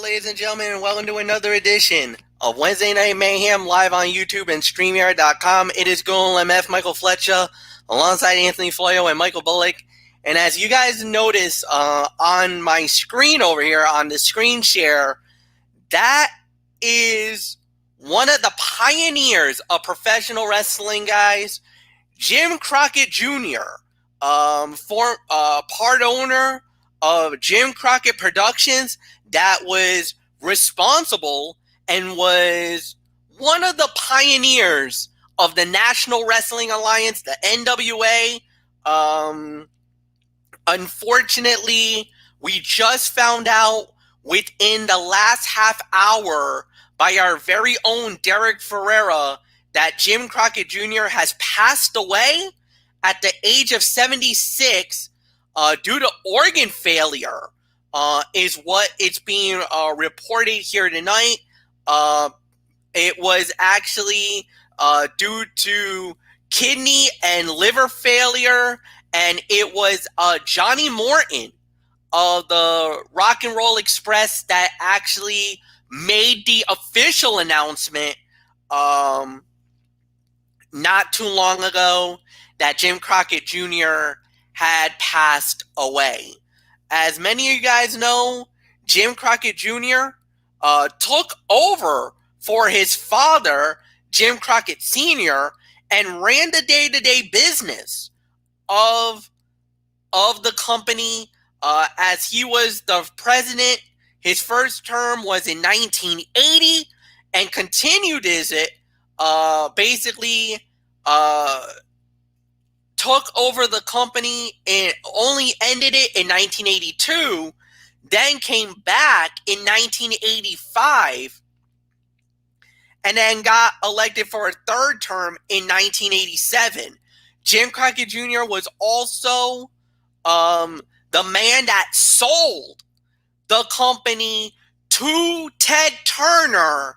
ladies and gentlemen, and welcome to another edition of Wednesday Night Mayhem live on YouTube and StreamYard.com. It is Golem MF Michael Fletcher alongside Anthony Floyo and Michael Bullock. And as you guys notice on my screen over here on the screen share, that is one of the pioneers of professional wrestling, guys, Jim Crockett Jr., part owner of Jim Crockett Productions, that was responsible and was one of the pioneers of the National Wrestling Alliance, the NWA. Unfortunately, we just found out within the last half hour by our very own Derek Ferreira that Jim Crockett Jr. has passed away at the age of 76 due to organ failure, is what it's being reported here tonight. It was actually due to kidney and liver failure, and it was Johnny Morton of the Rock and Roll Express that actually made the official announcement not too long ago that Jim Crockett Jr. had passed away. As many of you guys know, Jim Crockett Jr. Took over for his father, Jim Crockett Sr., and ran the day-to-day business of the company as he was the president. His first term was in 1980 and continued as it basically took over the company and only ended it in 1982, then came back in 1985, and then got elected for a third term in 1987. Jim Crockett Jr. was also the man that sold the company to Ted Turner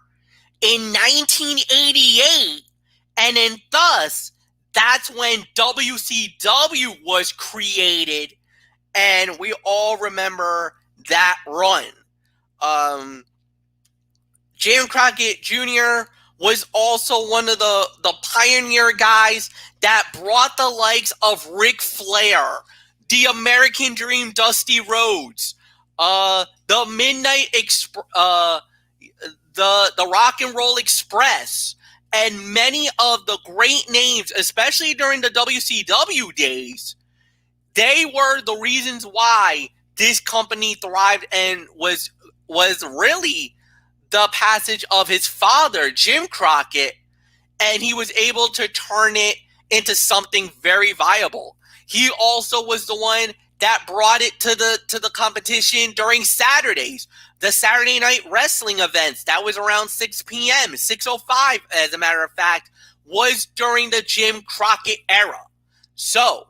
in 1988, and then thus that's when WCW was created, and we all remember that run. Jim Crockett Jr. was also one of the pioneer guys that brought the likes of Ric Flair, the American Dream Dusty Rhodes, the Midnight the Rock and Roll Express, and many of the great names, especially during the WCW days. They were the reasons why this company thrived and was really the passage of his father, Jim Crockett, and he was able to turn it into something very viable. He also was the one that brought it to the competition during Saturdays, the Saturday night wrestling events. That was around 6 p.m., 6:05, as a matter of fact, was during the Jim Crockett era. So,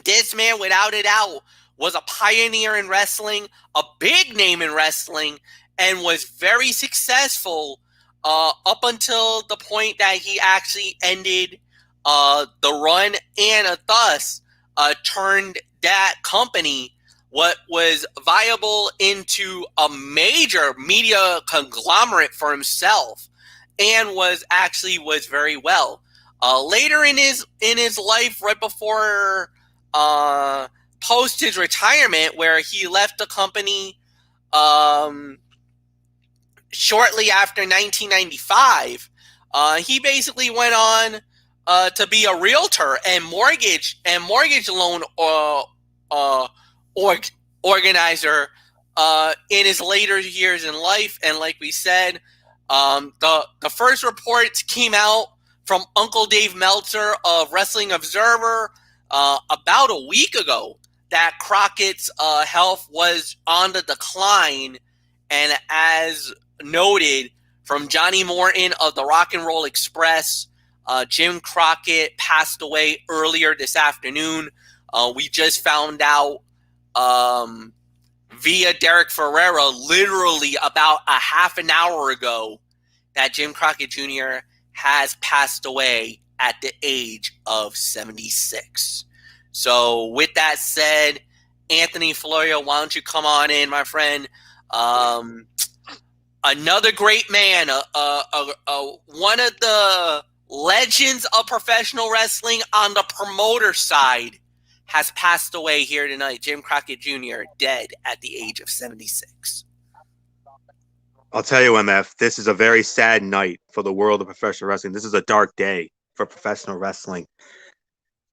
this man, without a doubt, was a pioneer in wrestling, a big name in wrestling, and was very successful up until the point that he actually ended the run and thus turned that company, what was viable, into a major media conglomerate for himself, and was very well. Later in his life, right before post his retirement, where he left the company shortly after 1995, he basically went on to be a realtor and mortgage loan organizer in his later years in life. And like we said, the first reports came out from Uncle Dave Meltzer of Wrestling Observer about a week ago that Crockett's health was on the decline, and as noted from Johnny Morton of the Rock and Roll Express, Jim Crockett passed away earlier this afternoon. We just found out via Derek Ferreira literally about a half an hour ago that Jim Crockett Jr. has passed away at the age of 76. So with that said, Anthony Florio, why don't you come on in, my friend? Um, Another great man, one of the legends of professional wrestling on the promoter side, has passed away here tonight. Jim Crockett Jr., dead at the age of 76. I'll tell you, MF, this is a very sad night for the world of professional wrestling. This is a dark day for professional wrestling.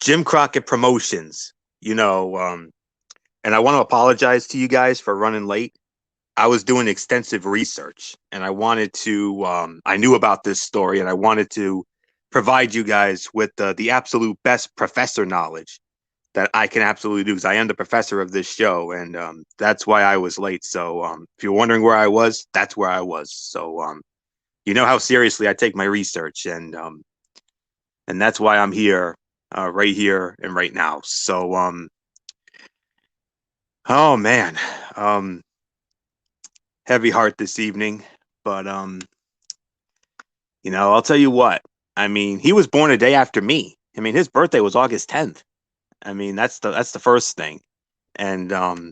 Jim Crockett Promotions, and I want to apologize to you guys for running late. I was doing extensive research and I knew about this story and I wanted to provide you guys with the absolute best professor knowledge that I can absolutely do because I am the professor of this show and that's why I was late. So if you're wondering where I was, that's where I was. So you know how seriously I take my research and that's why I'm right here and right now. So oh man. Um, Heavy heart this evening, but I'll tell you what. I mean, he was born a day after me. I mean, his birthday was August 10th. I mean, that's the first thing. And but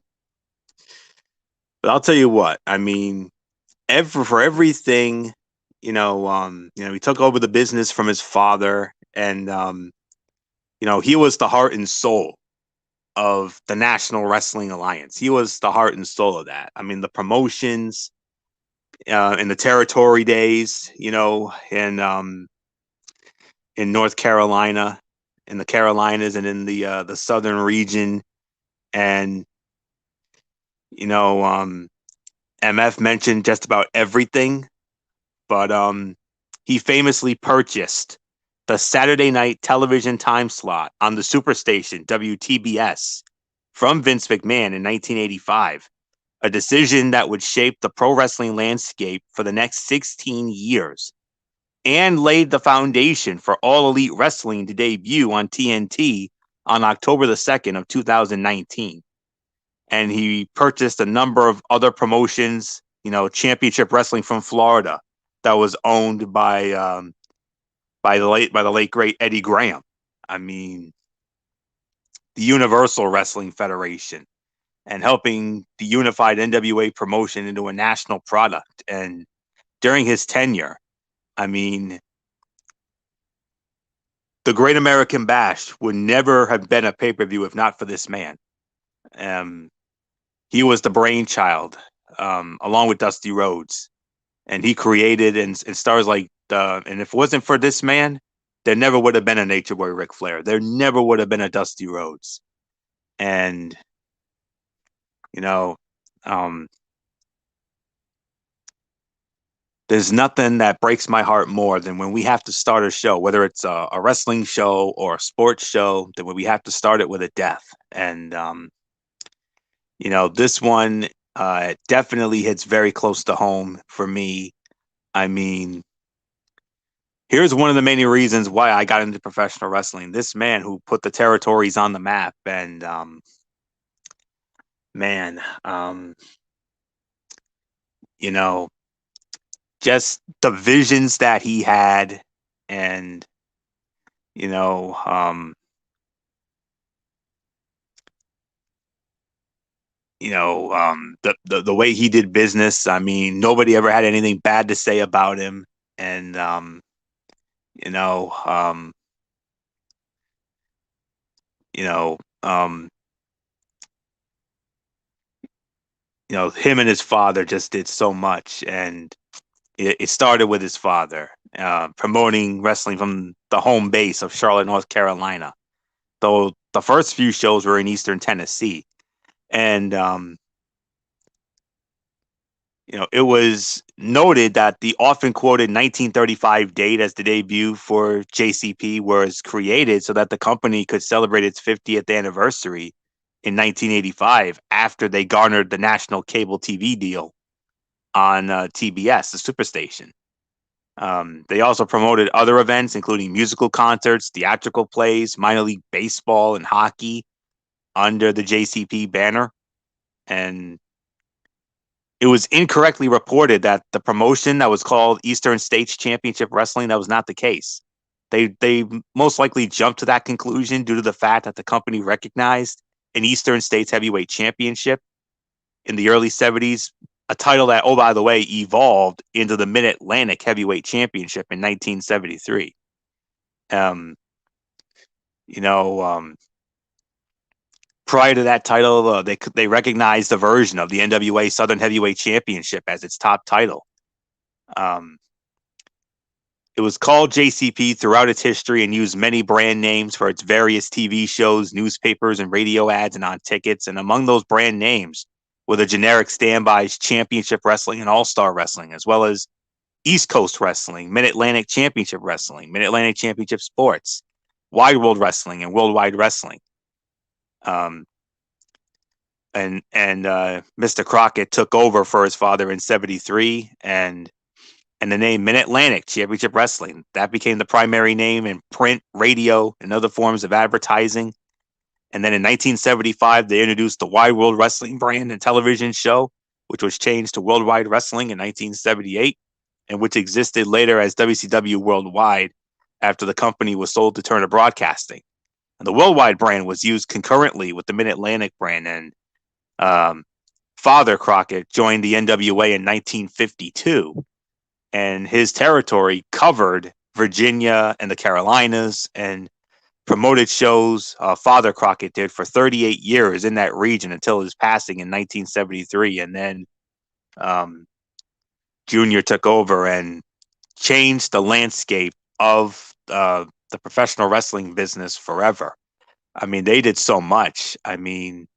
I'll tell you what. I mean, for everything, he took over the business from his father and he was the heart and soul of the National Wrestling Alliance. He was the heart and soul of that. I mean, the promotions in the territory days, in North Carolina, in the Carolinas, and in the southern region. And MF mentioned just about everything, but he famously purchased the Saturday night television time slot on the superstation WTBS from Vince McMahon in 1985, a decision that would shape the pro wrestling landscape for the next 16 years and laid the foundation for All Elite Wrestling to debut on TNT on October the 2nd of 2019. And he purchased a number of other promotions, Championship Wrestling from Florida that was owned by the late great Eddie Graham. I mean, the Universal Wrestling Federation and helping the unified NWA promotion into a national product. And during his tenure, I mean, the Great American Bash would never have been a pay-per-view if not for this man. Um, he was the brainchild, along with Dusty Rhodes, and he created and stars like and if it wasn't for this man, there never would have been a Nature Boy Ric Flair. There never would have been a Dusty Rhodes, and you know, um, there's nothing that breaks my heart more than when we have to start a show, whether it's a wrestling show or a sports show, that when we have to start it with a death. And this one definitely hits very close to home for me. I mean, here's one of the many reasons why I got into professional wrestling. This man who put the territories on the map, and man, you know, just the visions that he had, and you know, um, the way he did business. I mean, nobody ever had anything bad to say about him, and you know, um, you know, um, him and his father just did so much, and it started with his father promoting wrestling from the home base of Charlotte, North Carolina. Though the first few shows were in Eastern Tennessee, and it was noted that the often quoted 1935 date as the debut for JCP was created so that the company could celebrate its 50th anniversary in 1985 after they garnered the national cable TV deal on TBS, the superstation. They also promoted other events, including musical concerts, theatrical plays, minor league baseball, and hockey under the JCP banner. And it was incorrectly reported that the promotion that was called Eastern States Championship Wrestling, that was not the case. They most likely jumped to that conclusion due to the fact that the company recognized an Eastern States Heavyweight Championship in the early 70s a title that, oh, by the way, evolved into the Mid-Atlantic Heavyweight Championship in 1973. You know, prior to that title, they recognized the version of the NWA Southern Heavyweight Championship as its top title. It was called JCP throughout its history and used many brand names for its various TV shows, newspapers, and radio ads and on tickets. And among those brand names were the generic standbys Championship Wrestling and All-Star Wrestling, as well as East Coast Wrestling, Mid-Atlantic Championship Wrestling, Mid-Atlantic Championship Sports, Wide World Wrestling, and Worldwide Wrestling. And Mr. Crockett took over for his father in '73, and the name Mid-Atlantic Championship Wrestling, that became the primary name in print, radio, and other forms of advertising. And then in 1975, they introduced the Wide World Wrestling brand and television show, which was changed to Worldwide Wrestling in 1978, and which existed later as WCW Worldwide after the company was sold to Turner Broadcasting. And the Worldwide brand was used concurrently with the Mid-Atlantic brand, and Father Crockett joined the NWA in 1952, and his territory covered Virginia and the Carolinas and promoted shows Father Crockett did for 38 years in that region until his passing in 1973. And then Junior took over and changed the landscape of the professional wrestling business forever. I mean, they did so much. I mean,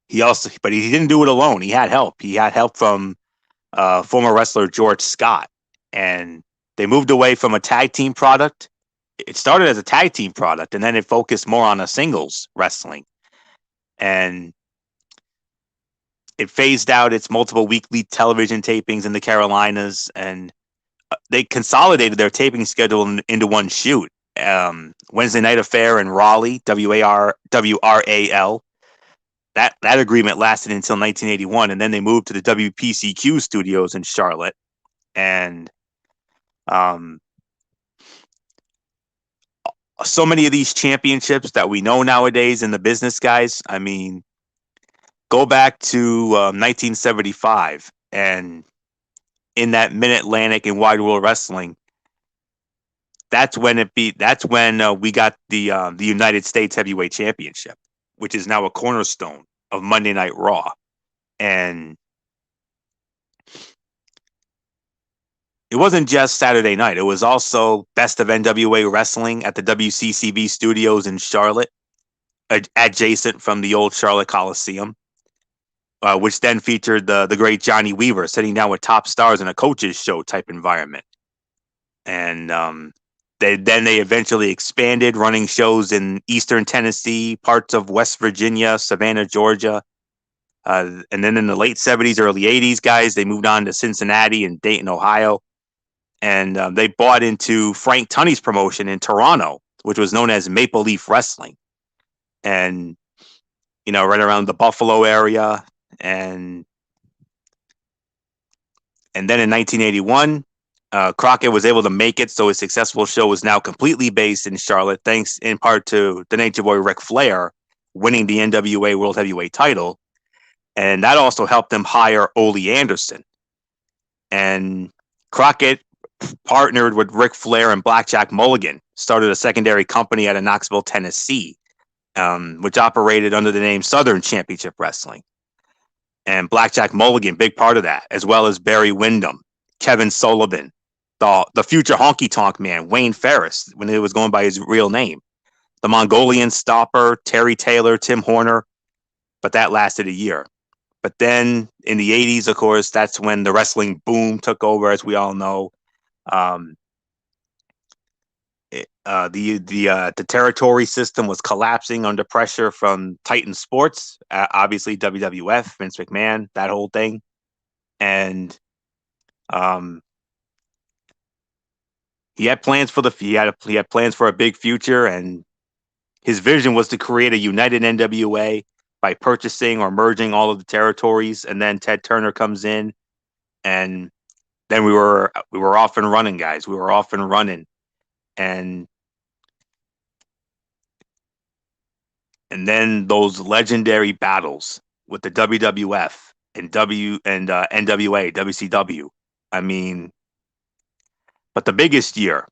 but he didn't do it alone. He had help. He had help from former wrestler George Scott, and they moved away from a tag team product. It started as a tag team product, and then it focused more on a singles wrestling, and it phased out its multiple weekly television tapings in the Carolinas, and they consolidated their taping schedule into one shoot. Wednesday Night Affair in Raleigh, WRAL. That agreement lasted until 1981, and then they moved to the WPCQ studios in Charlotte. And so many of these championships that we know nowadays in the business, guys, I mean, go back to 1975, and in that Mid-Atlantic and Wide World Wrestling, that's when we got the United States Heavyweight Championship, which is now a cornerstone of Monday Night Raw. And it wasn't just Saturday night. It was also Best of NWA Wrestling at the WCCV studios in Charlotte, adjacent from the old Charlotte Coliseum, which then featured the great Johnny Weaver sitting down with top stars in a coach's show type environment. And they eventually expanded, running shows in Eastern Tennessee, parts of West Virginia, Savannah, Georgia. And then in the late 70s, early 80s, guys, they moved on to Cincinnati and Dayton, Ohio. And they bought into Frank Tunney's promotion in Toronto, which was known as Maple Leaf Wrestling. And, right around the Buffalo area. And then in 1981, Crockett was able to make it, so his successful show was now completely based in Charlotte, thanks in part to the Nature Boy Ric Flair winning the NWA World Heavyweight title. And that also helped him hire Ole Anderson. And Crockett partnered with Ric Flair and Blackjack Mulligan, started a secondary company out of Knoxville, Tennessee, which operated under the name Southern Championship Wrestling. And Blackjack Mulligan, big part of that, as well as Barry Windham, Kevin Sullivan, the future honky tonk man, Wayne Ferris, when he was going by his real name, the Mongolian Stopper, Terry Taylor, Tim Horner, but that lasted a year. But then in the 80s, of course, that's when the wrestling boom took over, as we all know. The territory system was collapsing under pressure from Titan Sports, obviously WWF, Vince McMahon, that whole thing. And he had plans for he had plans for a big future, and his vision was to create a united NWA by purchasing or merging all of the territories. And then Ted Turner comes in, and then we were off and running, guys. We were off and running, and then those legendary battles with the WWF and NWA, WCW. I mean, but the biggest year,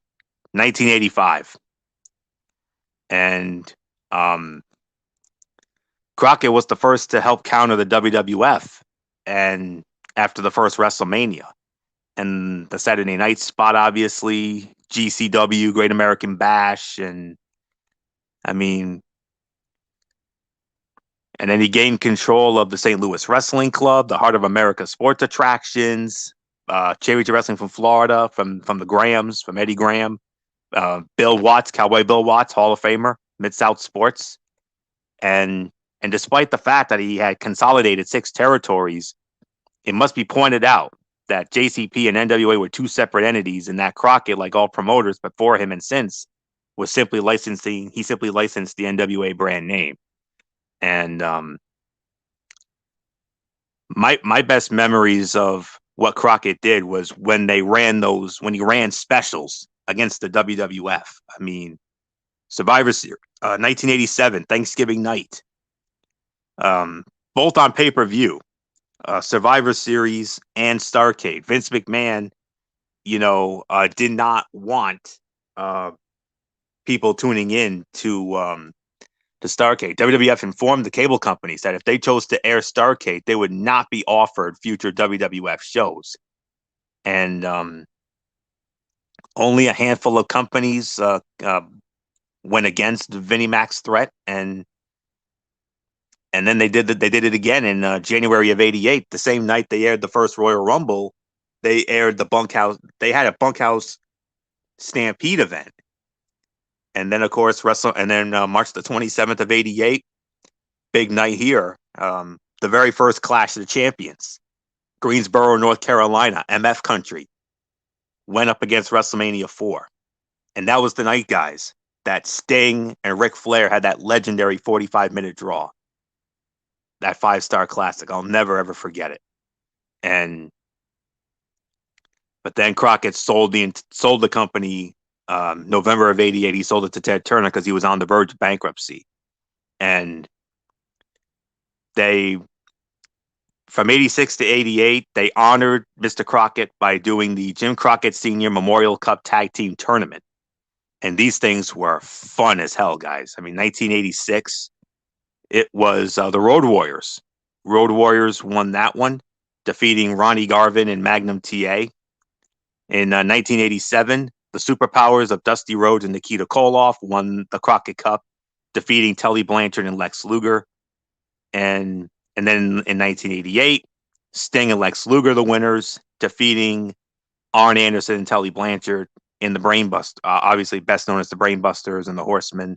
1985, and um, Crockett was the first to help counter the WWF, and after the first WrestleMania, and the Saturday night spot, obviously, GCW, Great American Bash, and I mean, and then he gained control of the St. Louis Wrestling Club, the Heart of America sports attractions, Championship Wrestling from Florida, from the Grahams, from Eddie Graham, Bill Watts, Cowboy Bill Watts, Hall of Famer, Mid South Sports, and despite the fact that he had consolidated 6 territories, it must be pointed out that JCP and NWA were 2 separate entities, and that Crockett, like all promoters before him and since, was simply licensed the NWA brand name. And my best memories of what Crockett did was when he ran specials against the WWF. I mean, Survivor Series, 1987, Thanksgiving night, both on pay-per-view, Survivor Series and Starrcade. Vince McMahon, did not want people tuning in to Starrcade. WWF informed the cable companies that if they chose to air Starrcade, they would not be offered future WWF shows. And only a handful of companies went against Vinnie Mac's threat, and then they did it again in January of '88. The same night they aired the first Royal Rumble, they aired the Bunkhouse. They had a Bunkhouse Stampede event. And then, of course, March the 27th of '88, big night here. The very first Clash of the Champions, Greensboro, North Carolina, MF Country, went up against WrestleMania 4. And that was the night, guys, that Sting and Ric Flair had that legendary 45-minute draw. That 5-star classic. I'll never, ever forget it. But then Crockett sold the company. November of '88, he sold it to Ted Turner because he was on the verge of bankruptcy. And from '86 to '88, they honored Mr. Crockett by doing the Jim Crockett Sr. Memorial Cup Tag Team Tournament. And these things were fun as hell, guys. I mean, 1986, it was the Road Warriors. Road Warriors won that one, defeating Ronnie Garvin and Magnum TA. In 1987, the Superpowers of Dusty Rhodes and Nikita Koloff won the Crockett Cup, defeating Tully Blanchard and Lex Luger. And then in 1988, Sting and Lex Luger, the winners, defeating Arn Anderson and Tully Blanchard in the Brainbusters, obviously best known as the Brainbusters and the Horsemen.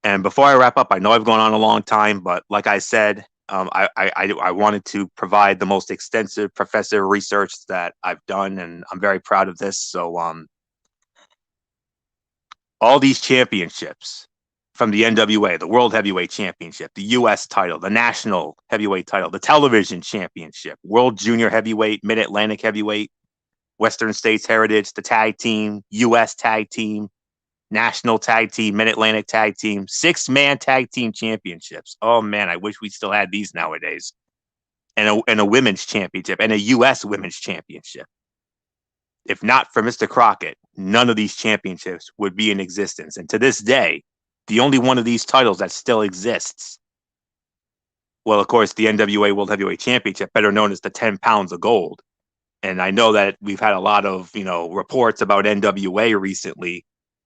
And before I wrap up, I know I've gone on a long time, but like I said, I wanted to provide the most extensive professor research that I've done, and I'm very proud of this. So all these championships from the NWA, the World Heavyweight Championship, the U.S. title, the National Heavyweight title, the Television Championship, World Junior Heavyweight, Mid-Atlantic Heavyweight, Western States Heritage, the Tag Team, U.S. Tag Team, National Tag Team, Mid-Atlantic Tag Team, 6-man Tag Team Championships. Oh, man, I wish we still had these nowadays. And a Women's Championship and a U.S. Women's Championship. If not for Mr. Crockett, none of these championships would be in existence. And to this day, the only one of these titles that still exists, well, of course, the NWA World Heavyweight Championship, better known as the 10 pounds of gold. And I know that we've had a lot of, reports about NWA recently,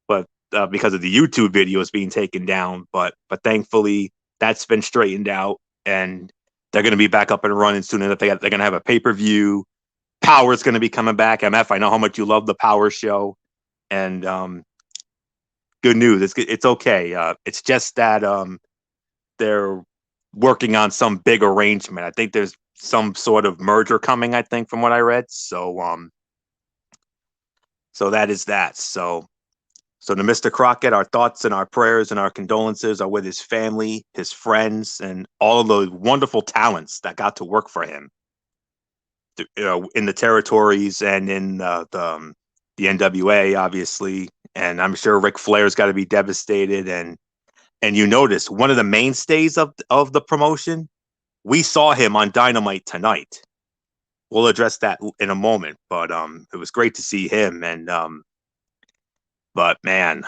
but because of the YouTube videos being taken down, but thankfully that's been straightened out, and they're going to be back up and running soon enough. They're going to have a pay-per-view. Power's going to be coming back. MF, I know how much you love the Power show, and good news. It's okay. It's just that they're working on some big arrangement. I think there's some sort of merger coming, I think, from what I read. So that is that. So to Mr. Crockett, our thoughts and our prayers and our condolences are with his family, his friends, and all of the wonderful talents that got to work for him, in the territories and in the NWA, obviously. And I'm sure Ric Flair's got to be devastated. And you notice one of the mainstays of the promotion we saw him on Dynamite tonight. We'll address that in a moment, but it was great to see him. And but man,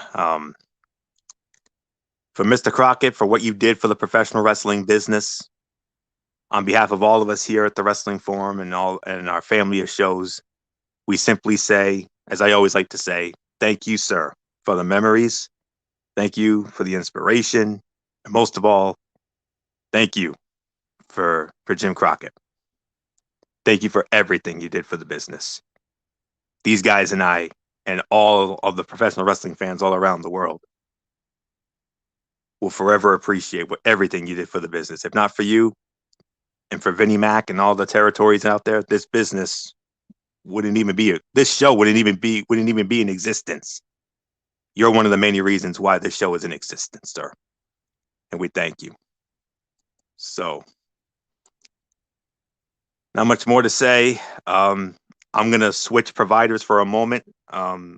for Mr. Crockett, for what you did for the professional wrestling business, on behalf of all of us here at the Wrestling Forum and our family of shows, we simply say, as I always like to say, thank you, sir, for the memories. Thank you for the inspiration. And most of all, thank you for Jim Crockett. Thank you for everything you did for the business. These guys and I and all of the professional wrestling fans all around the world will forever appreciate everything you did for the business. If not for you and for Vinnie Mac and all the territories out there, this business wouldn't even be this show wouldn't even be in existence. You're one of the many reasons why this show is in existence, sir. And we thank you. So, not much more to say. I'm going to switch providers for a moment. I'm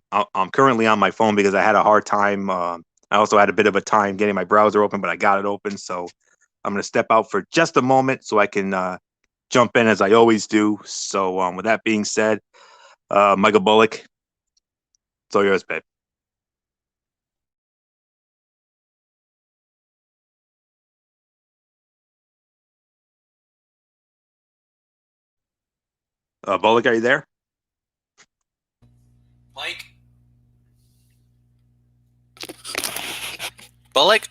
currently on my phone because I had a hard time. I also had a bit of a time getting my browser open, but I got it open. So I'm going to step out for just a moment so I can jump in as I always do. So with that being said, Michael Bullock, it's all yours, babe. Bullock, are you there? Mike? Bullock?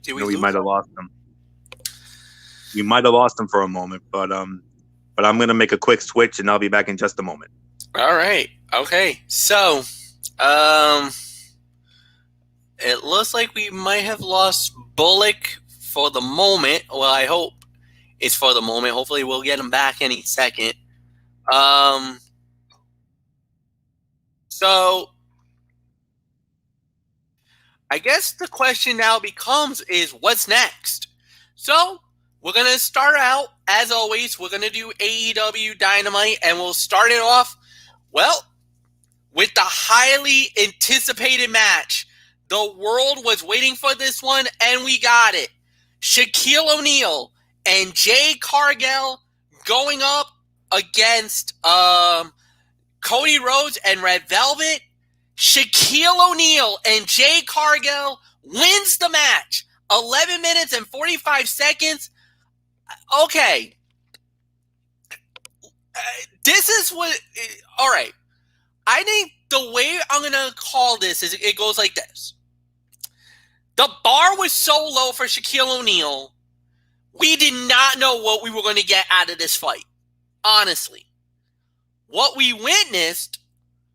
Did we We might have lost him. We might have lost him for a moment, but I'm gonna make a quick switch and I'll be back in just a moment. All right. Okay. So, it looks like we might have lost Bullock for the moment. Well, I hope it's for the moment. Hopefully, we'll get him back any second. So I guess the question now becomes is what's next? So we're going to start out, as always, we're going to do AEW Dynamite, and we'll start it off, well, with the highly anticipated match. The world was waiting for this one, and we got it. Shaquille O'Neal and Jay Cargill going up against Cody Rhodes and Red Velvet. Shaquille O'Neal and Jay Cargill wins the match. 11 minutes and 45 seconds. Okay. This is what... All right. I think the way I'm going to call this is it goes like this. The bar was so low for Shaquille O'Neal, we did not know what we were going to get out of this fight. Honestly. What we witnessed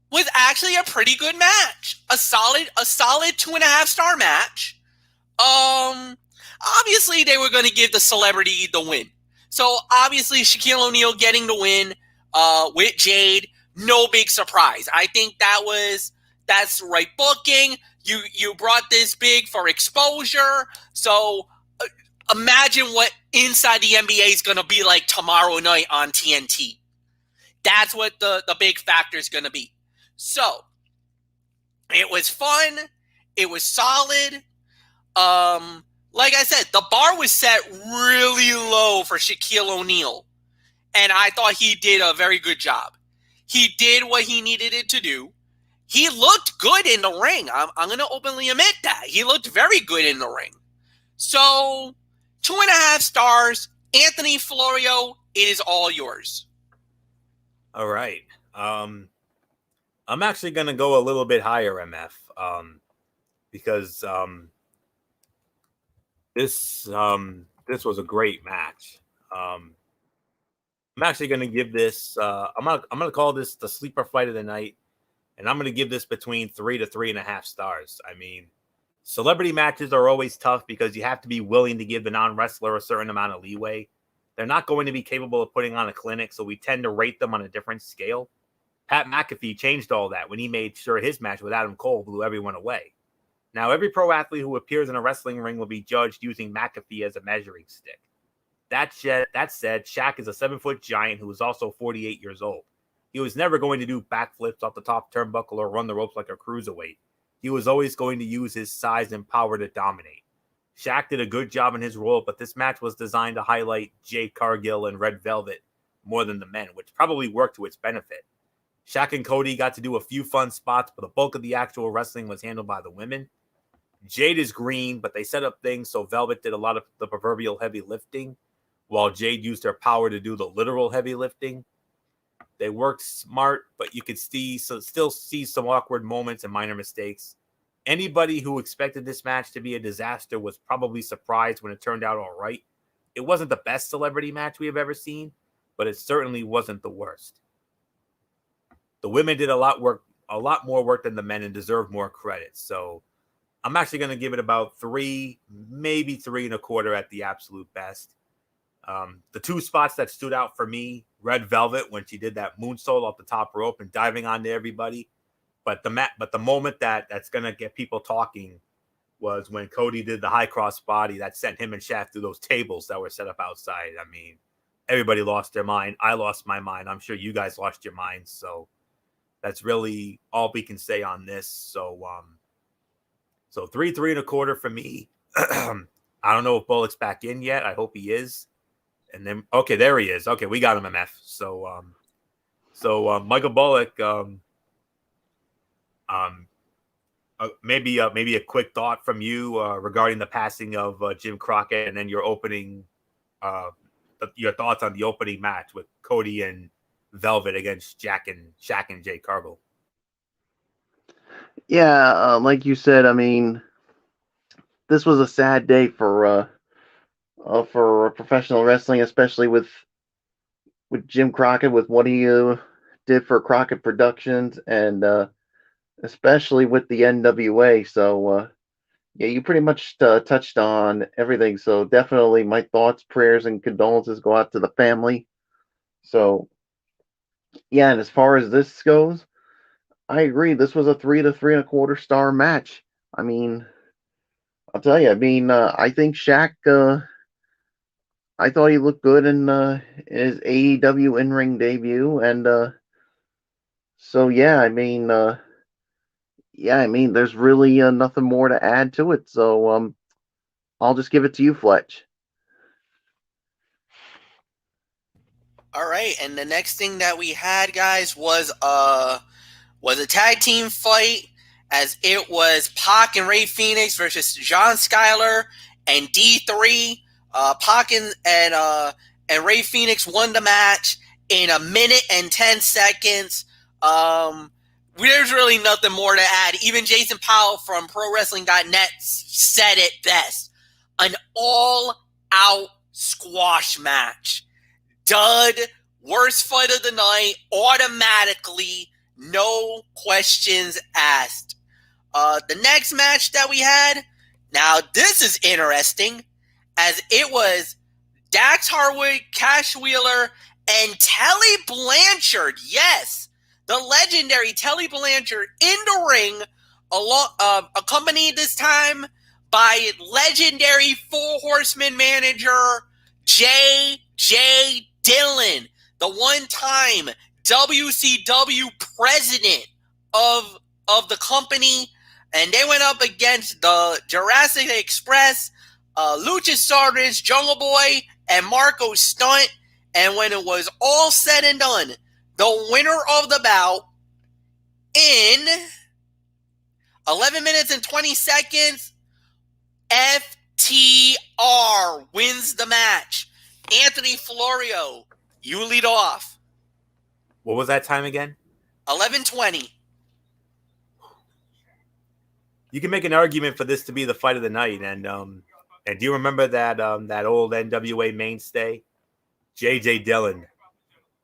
was actually a pretty good match. A solid 2.5-star match. Obviously they were going to give the celebrity the win. So obviously Shaquille O'Neal getting the win with Jade, no big surprise. I think that's right booking. You brought this big for exposure. So imagine what Inside the NBA is going to be like tomorrow night on TNT. That's what the big factor is going to be. So, it was fun. It was solid. Like I said, the bar was set really low for Shaquille O'Neal. And I thought he did a very good job. He did what he needed it to do. He looked good in the ring. I'm going to openly admit that. He looked very good in the ring. So, 2.5 stars. Anthony Florio, it is all yours. All right. I'm actually going to go a little bit higher, MF, because this was a great match. I'm actually going to give this. I'm gonna call this the sleeper fight of the night, and I'm going to give this between 3 to 3.5 stars. I mean, celebrity matches are always tough because you have to be willing to give the non-wrestler a certain amount of leeway. They're not going to be capable of putting on a clinic, so we tend to rate them on a different scale. Pat McAfee changed all that when he made sure his match with Adam Cole blew everyone away. Now, every pro athlete who appears in a wrestling ring will be judged using McAfee as a measuring stick. That said, Shaq is a 7-foot giant who is also 48 years old. He was never going to do backflips off the top turnbuckle or run the ropes like a cruiserweight. He was always going to use his size and power to dominate. Shaq did a good job in his role, but this match was designed to highlight Jade Cargill and Red Velvet more than the men, which probably worked to its benefit. Shaq and Cody got to do a few fun spots, but the bulk of the actual wrestling was handled by the women. Jade is green, but they set up things so Velvet did a lot of the proverbial heavy lifting, while Jade used her power to do the literal heavy lifting. They worked smart, but you could still see some awkward moments and minor mistakes. Anybody who expected this match to be a disaster was probably surprised when it turned out all right. It wasn't the best celebrity match we have ever seen, but it certainly wasn't the worst. The women did a lot more work than the men and deserve more credit. So I'm actually going to give it about 3, maybe 3.25 at the absolute best. The two spots that stood out for me, Red Velvet when she did that moonsault off the top rope and diving onto everybody. But the moment that's going to get people talking was when Cody did the high cross body that sent him and Shaq through those tables that were set up outside. I mean, everybody lost their mind. I lost my mind. I'm sure you guys lost your minds. So that's really all we can say on this. So 3.25 for me. I don't know if Bullock's back in yet. I hope he is. And then, okay, there he is. Okay, we got him, MF. So Michael Bullock, maybe a quick thought from you regarding the passing of Jim Crockett, and then your thoughts on the opening match with Cody and Velvet against Shaq and Jay Cargill. Yeah, like you said, I mean, this was a sad day for professional wrestling, especially with Jim Crockett, with what he did for Crockett Productions, and especially with the NWA. So yeah, you pretty much touched on everything. So definitely, my thoughts, prayers, and condolences go out to the family. So yeah, and as far as this goes, I agree. This was a 3 to 3.25 star match. I mean, I'll tell you. I mean, I think Shaq. I thought he looked good in his AEW in-ring debut, and so yeah. I mean, there's really nothing more to add to it. So I'll just give it to you, Fletch. All right, and the next thing that we had, guys, was a tag team fight, as it was Pac and Ray Phoenix versus John Skyler and D3. Pac and Ray Phoenix won the match in 1:10 seconds. There's really nothing more to add. Even Jason Powell from ProWrestling.net said it best. An all-out squash match. Dud, worst fight of the night, automatically, no questions asked. The next match that we had, now this is interesting, as it was Dax Harwood, Cash Wheeler, and Telly Blanchard. Yes, the legendary Telly Blanchard in the ring, accompanied this time by legendary Four Horsemen manager J.J. Dillon, the one-time WCW president of the company, and they went up against the Jurassic Express, Luchasaurus, Jungle Boy, and Marco Stunt. And when it was all said and done, the winner of the bout in 11 minutes and 20 seconds, FTR wins the match. Anthony Florio, you lead off. What was that time again? 11:20. You can make an argument for this to be the fight of the night, and do you remember that old NWA mainstay, J.J. Dillon?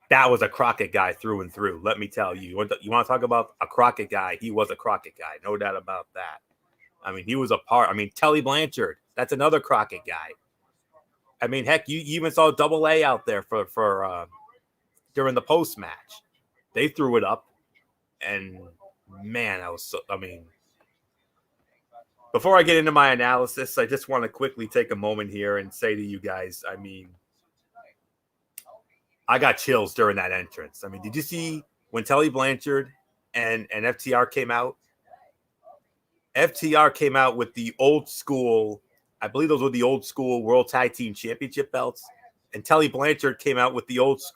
That was a Crockett guy through and through. Let me tell you. You want to talk about a Crockett guy? He was a Crockett guy, no doubt about that. I mean, he was a part. I mean, Telly Blanchard, that's another Crockett guy. I mean, heck, you even saw Double A out there for during the post match. They threw it up, and man, I mean, before I get into my analysis, I just want to quickly take a moment here and say to you guys, I mean, I got chills during that entrance. I mean, did you see when Telly Blanchard and FTR came out? FTR came out with the old school I believe those were the old school World Tag Team Championship belts. And Tully Blanchard came out with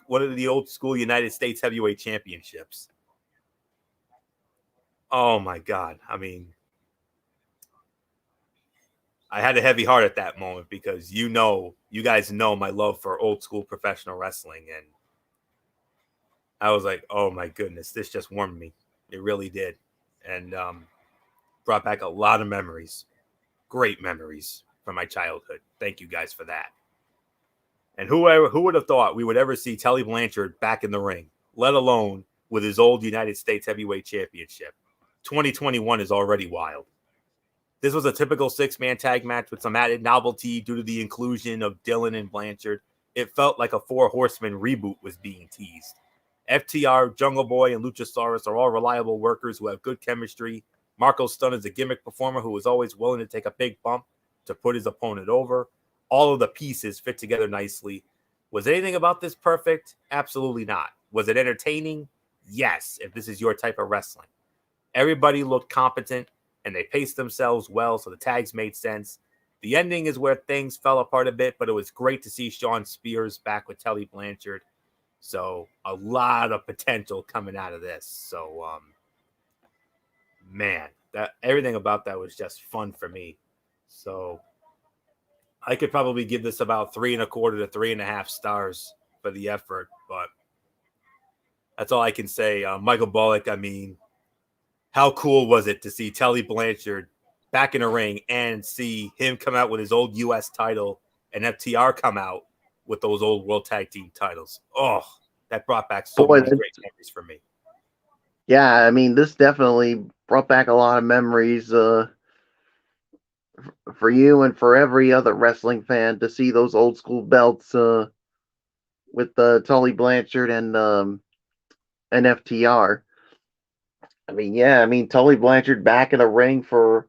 one of the old school United States Heavyweight Championships. Oh my God. I mean, I had a heavy heart at that moment because you guys know my love for old school professional wrestling. And I was like, oh my goodness, this just warmed me. It really did. And brought back a lot of memories, great memories from my childhood. Thank you guys for that. And who would have thought we would ever see Tully Blanchard back in the ring, let alone with his old United States Heavyweight Championship. 2021 is already wild. This was a typical 6-man tag match with some added novelty due to the inclusion of Dylan and Blanchard. It felt like a 4 Horsemen reboot was being teased. FTR, Jungle Boy, and Luchasaurus are all reliable workers who have good chemistry. Marco Stunt is a gimmick performer who is always willing to take a big bump to put his opponent over. All of the pieces fit together nicely. Was anything about this perfect? Absolutely not. Was it entertaining? Yes, if this is your type of wrestling. Everybody looked competent, and they paced themselves well, so the tags made sense. The ending is where things fell apart a bit, but it was great to see Sean Spears back with Tully Blanchard. So a lot of potential coming out of this. So, man, that everything about that was just fun for me. So I could probably give this about 3.25 to 3.5 stars for the effort, but that's all I can say. Michael Bullock, I mean, how cool was it to see Tully Blanchard back in the ring and see him come out with his old U.S. title and FTR come out with those old World Tag Team titles? Oh, that brought back so many great memories for me. Yeah, I mean, this definitely brought back a lot of memories for you and for every other wrestling fan to see those old school belts with Tully Blanchard and FTR. I mean, yeah, I mean, Tully Blanchard back in the ring for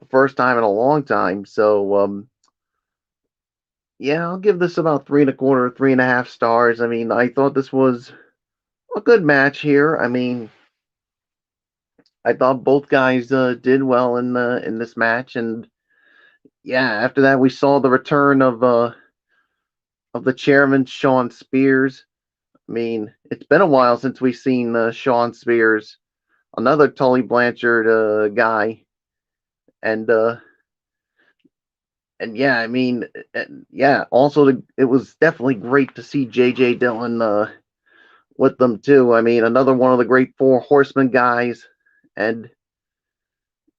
the first time in a long time. So, yeah, I'll give this about 3.25, 3.5 stars. I mean, I thought this was a good match here. I mean, I thought both guys did well in this match, and yeah, after that we saw the return of the chairman Sean Spears. I mean, it's been a while since we've seen Sean Spears, another Tully Blanchard guy, and yeah, I mean, yeah. Also, it was definitely great to see J.J. Dillon with them too. I mean, another one of the great 4 Horsemen guys, and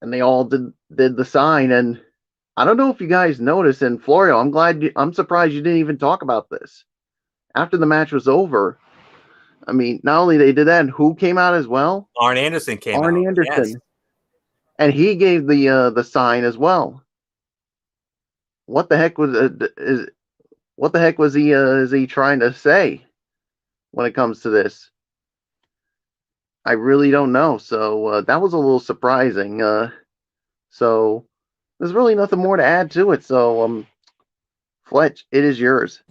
they all did the sign. And I don't know if you guys noticed, and Florio, I'm surprised you didn't even talk about this after the match was over. I mean, not only they did that, and who came out as well? Arn Anderson came out. Arn Anderson, yes. And he gave the sign as well. What the heck was he is he trying to say when it comes to this? I really don't know. So that was a little surprising. So there's really nothing more to add to it. So Fletch, it is yours.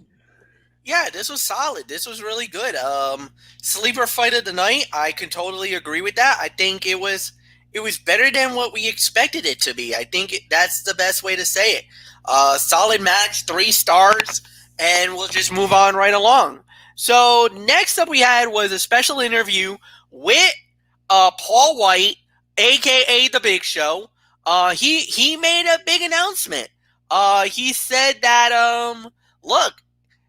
Yeah, this was solid. This was really good. Sleeper fight of the night. I can totally agree with that. I think it was better than what we expected it to be. I think that's the best way to say it. Solid match, 3 stars, and we'll just move on right along. So next up we had was a special interview with Paul White, aka The Big Show. He made a big announcement. He said that look,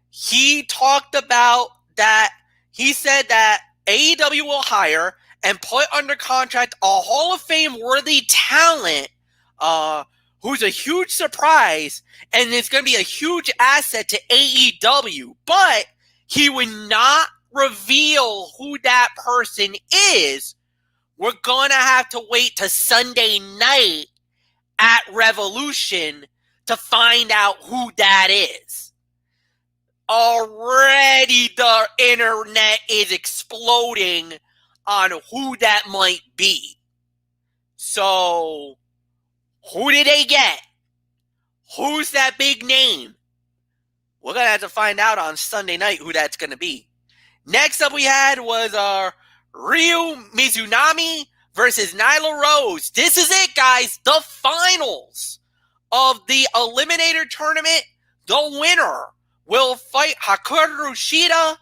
he talked about that. He said that AEW will hire and put under contract a Hall of Fame worthy talent who's a huge surprise and is going to be a huge asset to AEW. But he would not reveal who that person is. We're going to have to wait to Sunday night at Revolution to find out who that is. Already the internet is exploding on who that might be. So, who did they get? Who's that big name? We're going to have to find out on Sunday night who that's going to be. Next up we had was Ryu Mizunami versus Nyla Rose. This is it, guys. The finals of the Eliminator Tournament, the winner will fight Hikaru Shida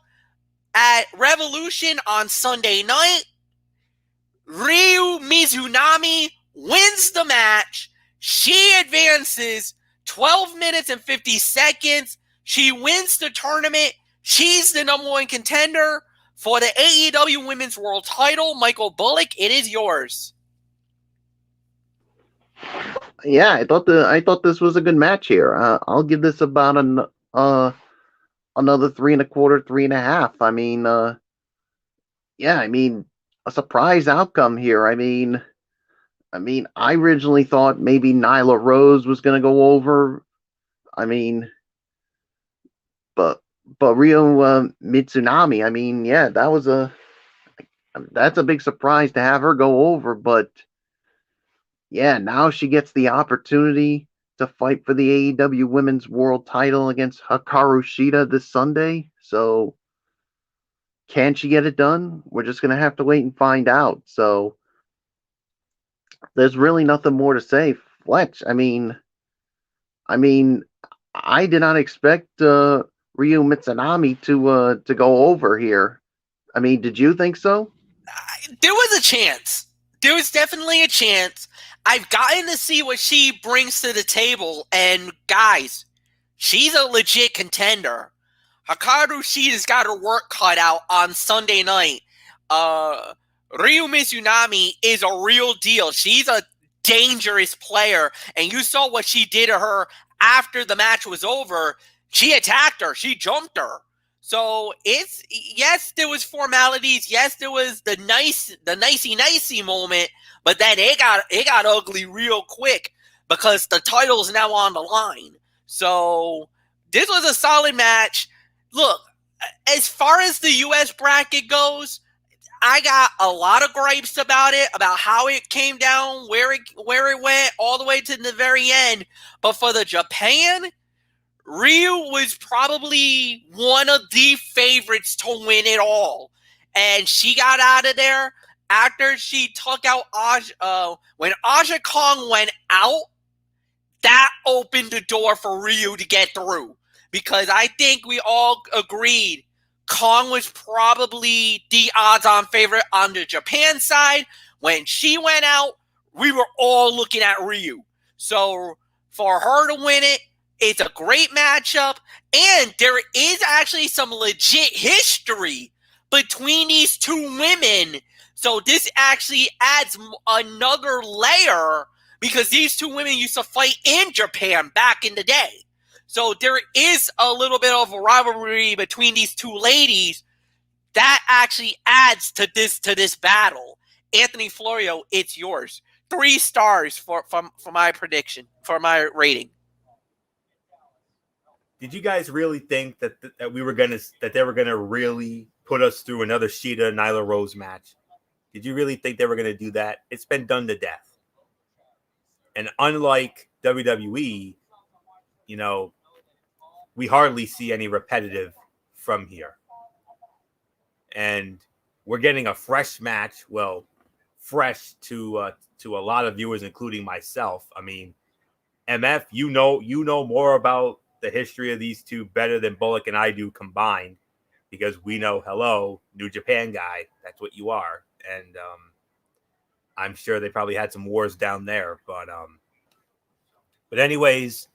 at Revolution on Sunday night. Ryu Mizunami wins the match. She advances 12 minutes and 50 seconds. She wins the tournament. She's the number one contender for the AEW Women's World Title. Michael Bullock, it is yours. Yeah, I thought this was a good match here. I'll give this about another 3.25, 3.5. I mean, a surprise outcome here. I originally thought maybe Nyla Rose was going to go over. But Rio Mitsunami. Yeah, that's a big surprise to have her go over. But yeah, now she gets the opportunity to fight for the AEW Women's World Title against Hikaru Shida this Sunday. So, can she get it done? We're just going to have to wait and find out. So, there's really nothing more to say. Fletch, I did not expect Ryu Mitsunami to go over here. Did you think so? There was a chance. There was definitely a chance. I've gotten to see what she brings to the table, and guys, she's a legit contender. Hikaru Shida's got her work cut out on Sunday night. Ryu Mizunami is a real deal. She's a dangerous player, and you saw what she did to her after the match was over. She attacked her. She jumped her. So yes, there was formalities. Yes, there was the nicey moment, but then it got ugly real quick because the title's now on the line. So this was a solid match. Look, as far as the U.S. bracket goes, I got a lot of gripes about it, about how it came down, where it went, all the way to the very end. But for the Japan, Ryu was probably one of the favorites to win it all. And she got out of there after she took out when Aja Kong went out, that opened the door for Ryu to get through. Because I think we all agreed Kong was probably the odds-on favorite on the Japan side. When she went out, we were all looking at Ryu. So for her to win it, it's a great matchup. And there is actually some legit history between these two women. So this actually adds another layer because these two women used to fight in Japan back in the day. So there is a little bit of a rivalry between these two ladies that actually adds to this battle. Anthony Florio, it's yours. 3 stars for my prediction, for my rating. Did you guys really think that they were gonna really put us through another Shida Nyla Rose match? Did you really think they were gonna do that? It's been done to death. And unlike WWE, we hardly see any repetitive from here. And we're getting a fresh match. Well, fresh to a lot of viewers, including myself. MF, you know more about the history of these two better than Bullock and I do combined, because we know, hello, New Japan guy, that's what you are. And I'm sure they probably had some wars down there. But anyways,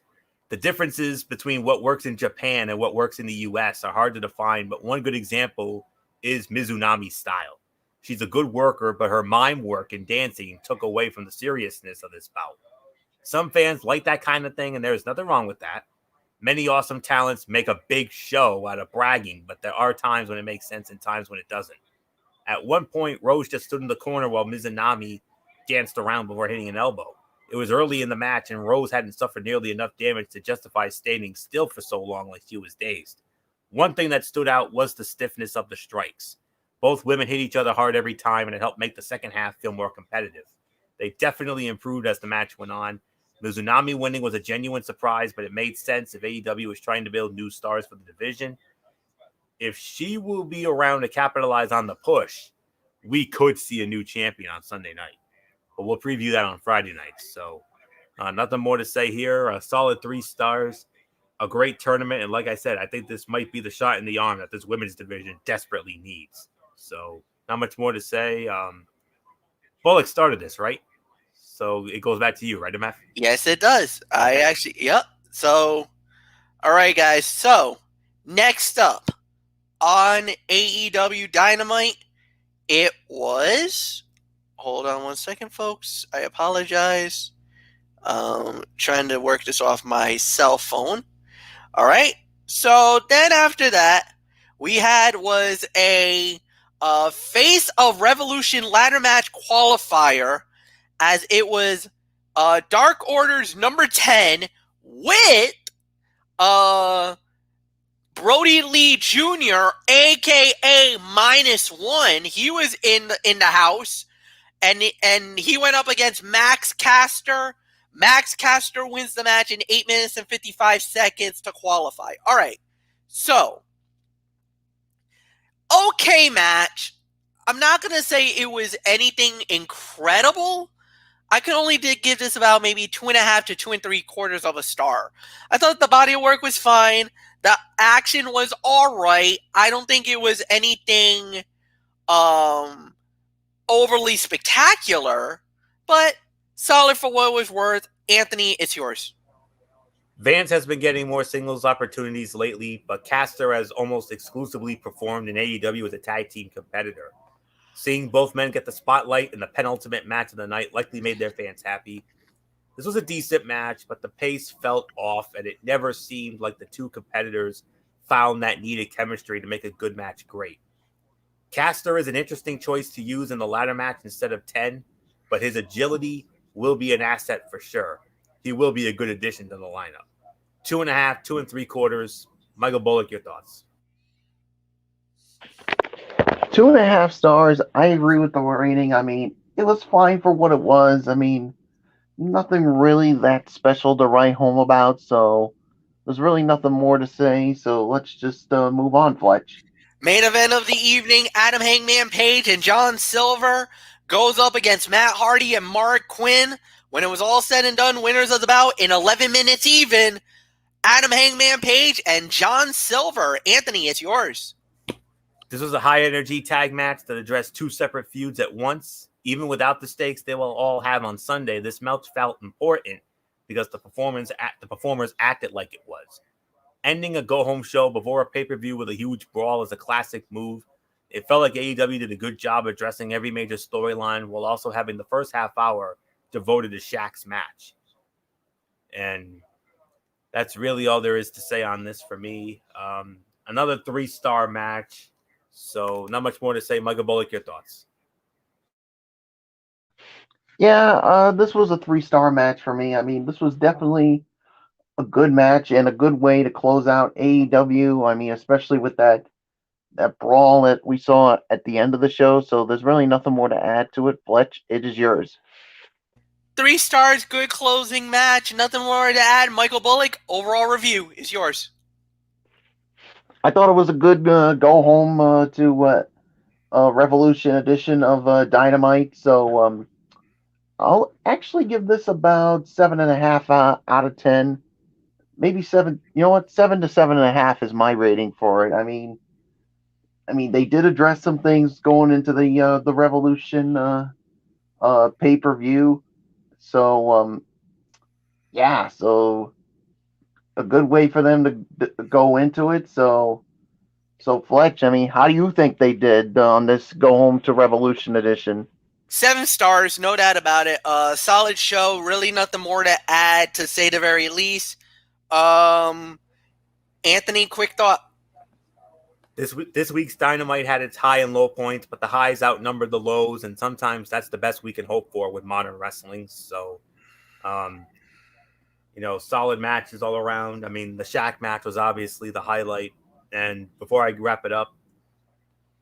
the differences between what works in Japan and what works in the U.S. are hard to define, but one good example is Mizunami's style. She's a good worker, but her mime work and dancing took away from the seriousness of this bout. Some fans like that kind of thing, and there's nothing wrong with that. Many awesome talents make a big show out of bragging, but there are times when it makes sense and times when it doesn't. At one point, Rose just stood in the corner while Mizunami danced around before hitting an elbow. It was early in the match, and Rose hadn't suffered nearly enough damage to justify standing still for so long like she was dazed. One thing that stood out was the stiffness of the strikes. Both women hit each other hard every time, and it helped make the second half feel more competitive. They definitely improved as the match went on. Mizunami winning was a genuine surprise, but it made sense if AEW was trying to build new stars for the division. If she will be around to capitalize on the push, we could see a new champion on Sunday night. But we'll preview that on Friday night. So Nothing more to say here. A solid 3 stars. A great tournament. And like I said, I think this might be the shot in the arm that this women's division desperately needs. So not much more to say. Bullock started this, right? So it goes back to you, right, MF? Yes, it does. Okay. Yep. So, all right, guys. So, next up on AEW Dynamite, it was. Hold on one second, folks. I apologize. Trying to work this off my cell phone. All right. So then after that, we had was a Face of Revolution ladder match qualifier, as it was Dark Order's number 10 with Brody Lee Jr., aka -1. He was in the house, and he went up against Max Caster. Max Caster wins the match in 8 minutes and 55 seconds to qualify. All right, so okay match. I'm not gonna say it was anything incredible. I can only give this about maybe 2.5 to 2 3/4 of a star. I thought the body of work was fine. The action was all right. I don't think it was anything overly spectacular, but solid for what it was worth. Anthony, it's yours. Vance has been getting more singles opportunities lately, but Caster has almost exclusively performed in AEW as a tag team competitor. Seeing both men get the spotlight in the penultimate match of the night likely made their fans happy. This was a decent match, but the pace felt off, and it never seemed like the two competitors found that needed chemistry to make a good match great. Caster is an interesting choice to use in the ladder match instead of 10, but his agility will be an asset for sure. He will be a good addition to the lineup. 2.5, 2 3/4. Michael Bullock, your thoughts? 2.5 stars. I agree with the rating. I mean, it was fine for what it was. I mean, nothing really that special to write home about, so there's really nothing more to say. So let's just move on, Fletch. Main event of the evening, Adam Hangman Page and John Silver goes up against Matt Hardy and Mark Quinn. When it was all said and done, winners of the bout in 11 minutes even, Adam Hangman Page and John Silver. Anthony, it's yours. This was a high-energy tag match that addressed 2 separate feuds at once. Even without the stakes they will all have on Sunday, this match felt important because the performers acted like it was. Ending a go-home show before a pay-per-view with a huge brawl is a classic move. It felt like AEW did a good job addressing every major storyline while also having the first half hour devoted to Shaq's match. And that's really all there is to say on this for me. Another 3-star match. So not much more to say. Michael Bullock, your thoughts? Yeah, this was a 3-star match for me. I mean, this was definitely a good match and a good way to close out AEW. I mean, especially with that brawl that we saw at the end of the show. So there's really nothing more to add to it. Fletch, it is yours. 3 stars, good closing match. Nothing more to add. Michael Bullock, overall review is yours. I thought it was a good go home to Revolution edition of Dynamite. So I'll actually give this about 7.5 out of 10. Maybe 7. You know what? 7 to 7.5 is my rating for it. I mean, they did address some things going into the Revolution pay-per-view. So yeah, so a good way for them to go into it. So Fletch, I mean, how do you think they did on this Go Home to Revolution edition? 7 stars, no doubt about it. Solid show. Really nothing more to add, to say the very least. Anthony, quick thought. This week's Dynamite had its high and low points, but the highs outnumbered the lows, and sometimes that's the best we can hope for with modern wrestling. So, solid matches all around. I mean, the Shaq match was obviously the highlight. And before I wrap it up,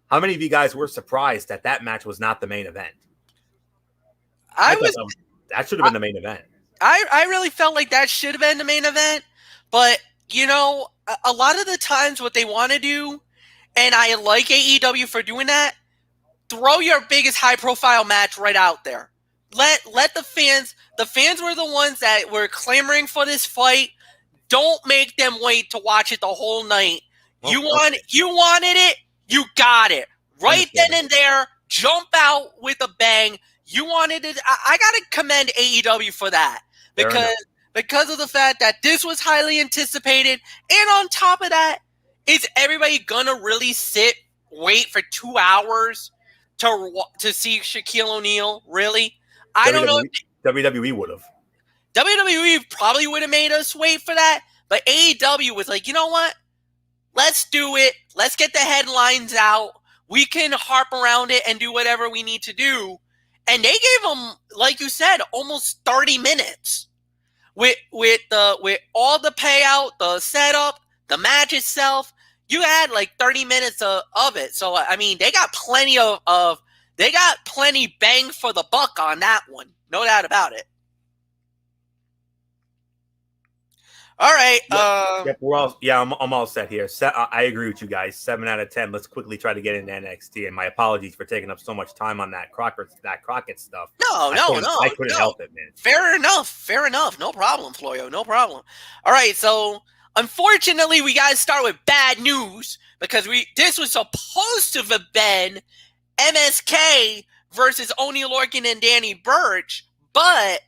how many of you guys were surprised that match was not the main event? That should have been the main event. I really felt like that should have been the main event, but a lot of the times what they want to do, and I like AEW for doing that, throw your biggest high-profile match right out there. let the fans were the ones that were clamoring for this fight. Don't make them wait to watch it the whole night. You wanted it, you got it. Right then and there, jump out with a bang. You wanted it. I gotta commend AEW for that. Because of the fact that this was highly anticipated, and on top of that, is everybody gonna really wait for 2 hours to see Shaquille O'Neal? Really? I don't know. WWE would have. WWE probably would have made us wait for that, but AEW was like, you know what? Let's do it. Let's get the headlines out. We can harp around it and do whatever we need to do. And they gave them, like you said, almost 30 minutes with all the payout, the setup, the match itself. You had like 30 minutes of it. So I mean, they got plenty bang for the buck on that one. No doubt about it. All right. I'm all set here. I agree with you guys. 7 out of 10. Let's quickly try to get into NXT. And my apologies for taking up so much time on that Crockett stuff. I couldn't help it, man. Fair enough. No problem, Florio. No problem. All right. So unfortunately, we got to start with bad news because this was supposed to have been MSK versus Oney Lorcan and Danny Burch, but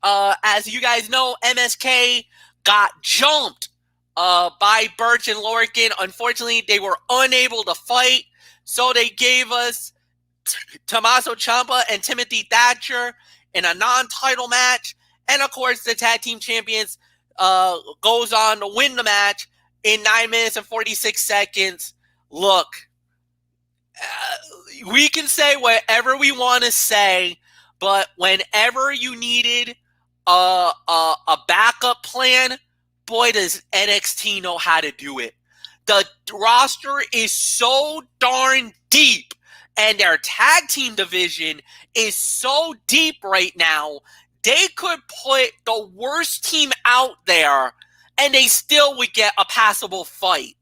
as you guys know, MSK got jumped by Burch and Lorcan. Unfortunately, they were unable to fight, so they gave us Tommaso Ciampa and Timothy Thatcher in a non-title match. And, of course, the tag team champions goes on to win the match in 9 minutes and 46 seconds. Look, we can say whatever we want to say, but whenever you needed a backup plan, boy, does NXT know how to do it. The roster is so darn deep, and their tag team division is so deep right now, they could put the worst team out there, and they still would get a passable fight.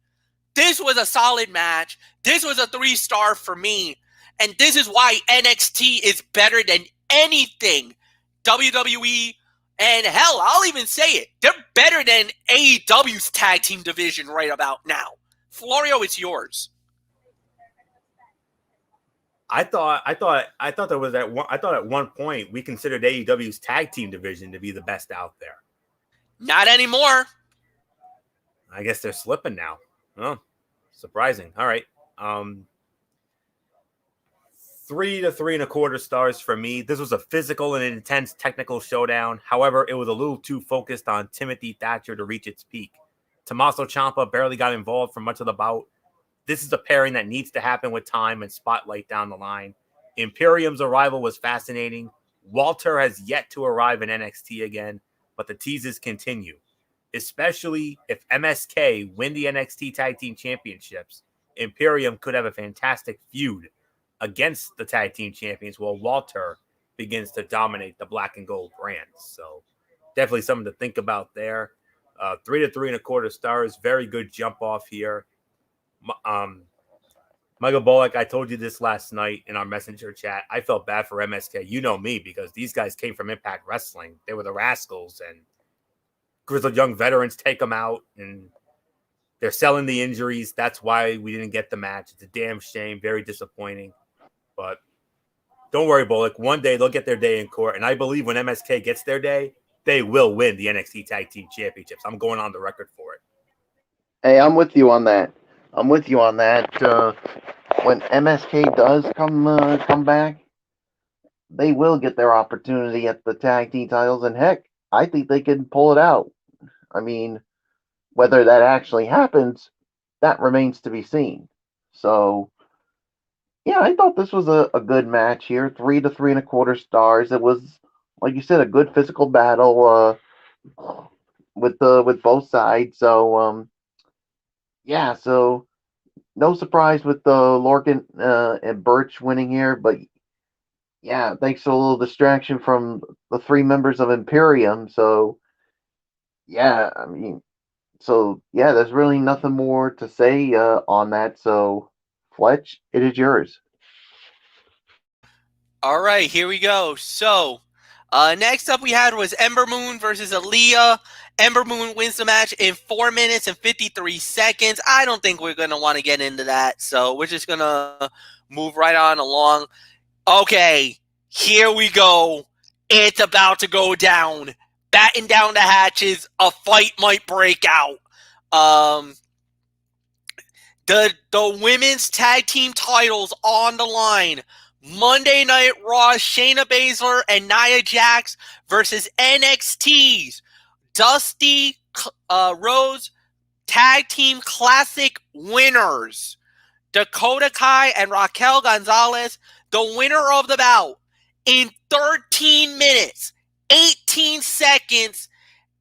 This was a solid match. This was a 3-star for me, and this is why NXT is better than anything WWE. And hell, I'll even say it. They're better than AEW's tag team division right about now. Florio, it's yours. I thought there was at one point we considered AEW's tag team division to be the best out there. Not anymore. I guess they're slipping now. Oh, surprising. All right. 3 to 3.25 stars for me. This was a physical and intense technical showdown. However, it was a little too focused on Timothy Thatcher to reach its peak. Tommaso Ciampa barely got involved for much of the bout. This is a pairing that needs to happen with time and spotlight down the line. Imperium's arrival was fascinating. Walter has yet to arrive in NXT again, but the teases continue, especially if MSK win the NXT Tag Team Championships. Imperium could have a fantastic feud against the tag team champions while Walter begins to dominate the black and gold brands. So definitely something to think about there. 3 to 3.25 stars. Very good jump off here. Michael Bullock, I told you this last night in our messenger chat. I felt bad for MSK. You know me, because these guys came from Impact Wrestling. They were the Rascals, and grizzled young veterans take them out, and they're selling the injuries. That's why we didn't get the match. It's a damn shame. Very disappointing. But don't worry, Bullock. One day they'll get their day in court. And I believe when MSK gets their day, they will win the NXT Tag Team Championships. I'm going on the record for it. Hey, I'm with you on that. When MSK does come back, they will get their opportunity at the tag team titles. And heck, I think they can pull it out. I mean, whether that actually happens, that remains to be seen. So, yeah, I thought this was a good match here. 3 to 3.25 stars. It was, like you said, a good physical battle with both sides. So, yeah, so no surprise with the Lorcan and Burch winning here, but yeah, thanks to a little distraction from the 3 members of Imperium. So, yeah, I mean, there's really nothing more to say on that. So, Fletch, it is yours. All right, here we go. So, Next up we had was Ember Moon versus Aaliyah. Ember Moon wins the match in 4 minutes and 53 seconds. I don't think we're going to want to get into that, so we're just going to move right on along. Okay, here we go. It's about to go down. Batten down the hatches. A fight might break out. The women's tag team titles on the line. Monday Night Raw, Shayna Baszler and Nia Jax versus NXT's Dusty Rose Tag Team Classic winners. Dakota Kai and Raquel Gonzalez, the winner of the bout, in 13 minutes, 18 seconds,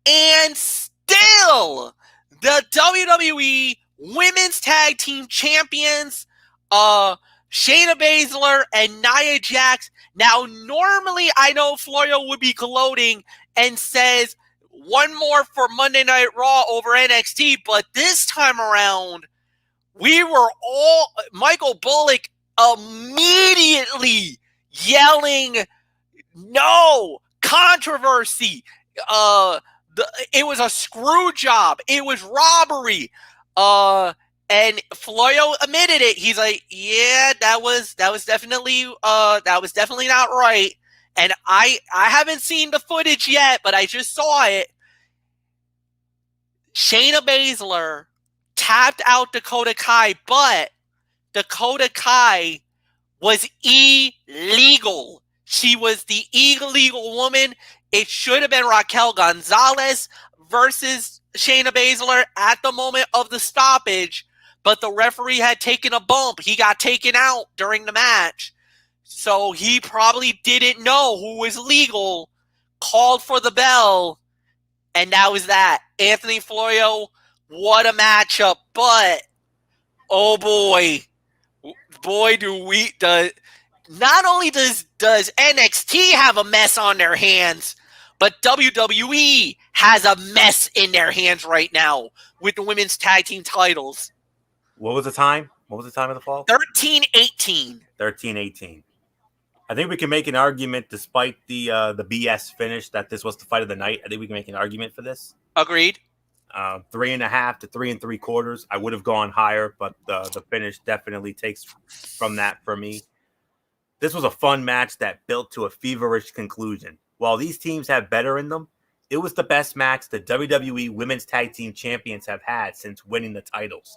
and still the WWE Women's Tag Team Champions, Shayna Baszler and Nia Jax. Now, normally I know Florio would be gloating and says one more for Monday Night Raw over NXT, but this time around, Michael Bullock immediately yelling, no, controversy. It was a screw job. It was robbery. And Florio admitted it. He's like, yeah, that was definitely not right. And I haven't seen the footage yet, but I just saw it. Shayna Baszler tapped out Dakota Kai, but Dakota Kai was illegal. She was the illegal woman. It should have been Raquel Gonzalez versus Shayna Baszler at the moment of the stoppage, but the referee had taken a bump. He got taken out during the match. So he probably didn't know who was legal, called for the bell, and that was that. Anthony Florio, what a matchup. But, oh boy, not only does NXT have a mess on their hands, but WWE has a mess in their hands right now with the women's tag team titles. What was the time? What was the time of the fall? 13-18. 13-18. I think we can make an argument, despite the BS finish, that this was the fight of the night. I think we can make an argument for this. Agreed. 3.5 to 3 3/4. I would have gone higher, but the finish definitely takes from that for me. This was a fun match that built to a feverish conclusion. While these teams have better in them, it was the best match the WWE Women's Tag Team Champions have had since winning the titles.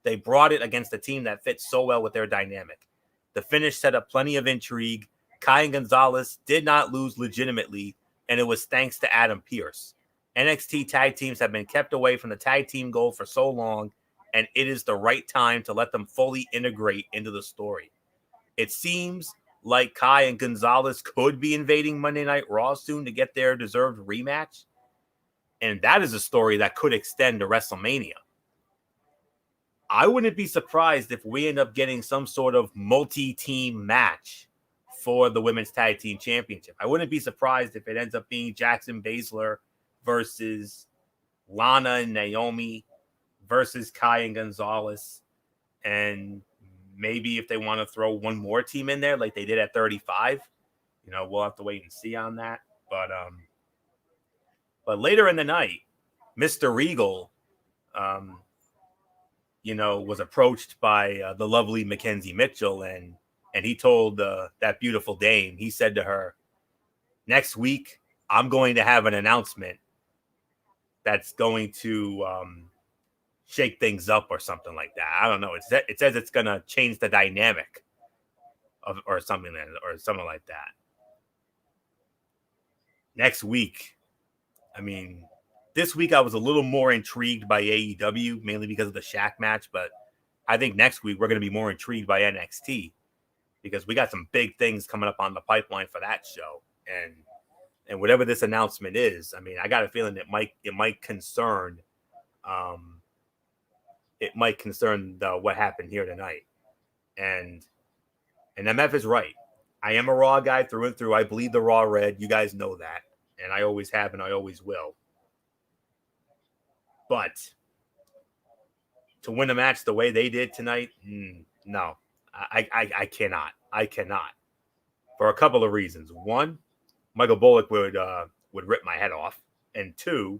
They brought it against a team that fits so well with their dynamic. The finish set up plenty of intrigue. Kai and Gonzalez did not lose legitimately, and it was thanks to Adam Pearce. NXT tag teams have been kept away from the tag team goal for so long, and it is the right time to let them fully integrate into the story. It seems like Kai and Gonzalez could be invading Monday Night Raw soon to get their deserved rematch, and that is a story that could extend to WrestleMania. I wouldn't be surprised if we end up getting some sort of multi-team match for the Women's Tag Team Championship. I wouldn't be surprised if it ends up being Jackson Baszler versus Lana and Naomi versus Kai and Gonzalez. And maybe if they want to throw one more team in there like they did at 35, we'll have to wait and see on that. But later in the night, Mr. Regal, was approached by the lovely Mackenzie Mitchell, and he told that beautiful dame, he said to her, next week, I'm going to have an announcement that's going to shake things up or something like that. I don't know. It says it's going to change the dynamic or something like that. Next week, this week I was a little more intrigued by AEW, mainly because of the Shaq match, but I think next week we're going to be more intrigued by NXT because we got some big things coming up on the pipeline for that show. And whatever this announcement is, I got a feeling it might concern what happened here tonight. And MF is right. I am a Raw guy through and through. I bleed the Raw red. You guys know that. And I always have and I always will. But to win a match the way they did tonight, no, I cannot. I cannot. For a couple of reasons. One, Michael Bullock would rip my head off. And two,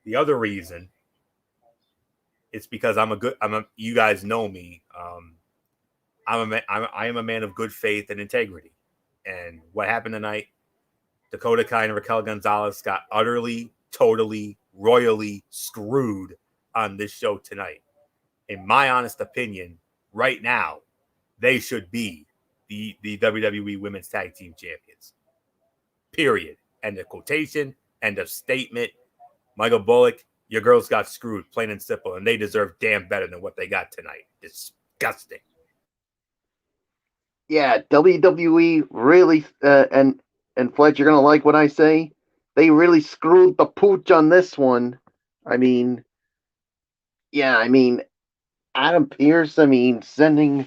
the other reason, it's because you guys know me. I am a man of good faith and integrity. And what happened tonight, Dakota Kai and Raquel Gonzalez got utterly, totally, royally screwed on this show tonight. In my honest opinion, right now, they should be the WWE Women's Tag Team Champions. Period. End of quotation. End of statement. Michael Bullock, your girls got screwed, plain and simple, and they deserve damn better than what they got tonight. Disgusting. Yeah, WWE really, and Fletch, you're gonna like what I say. They really screwed the pooch on this one. I mean, yeah, I mean, Adam Pearce. I mean, sending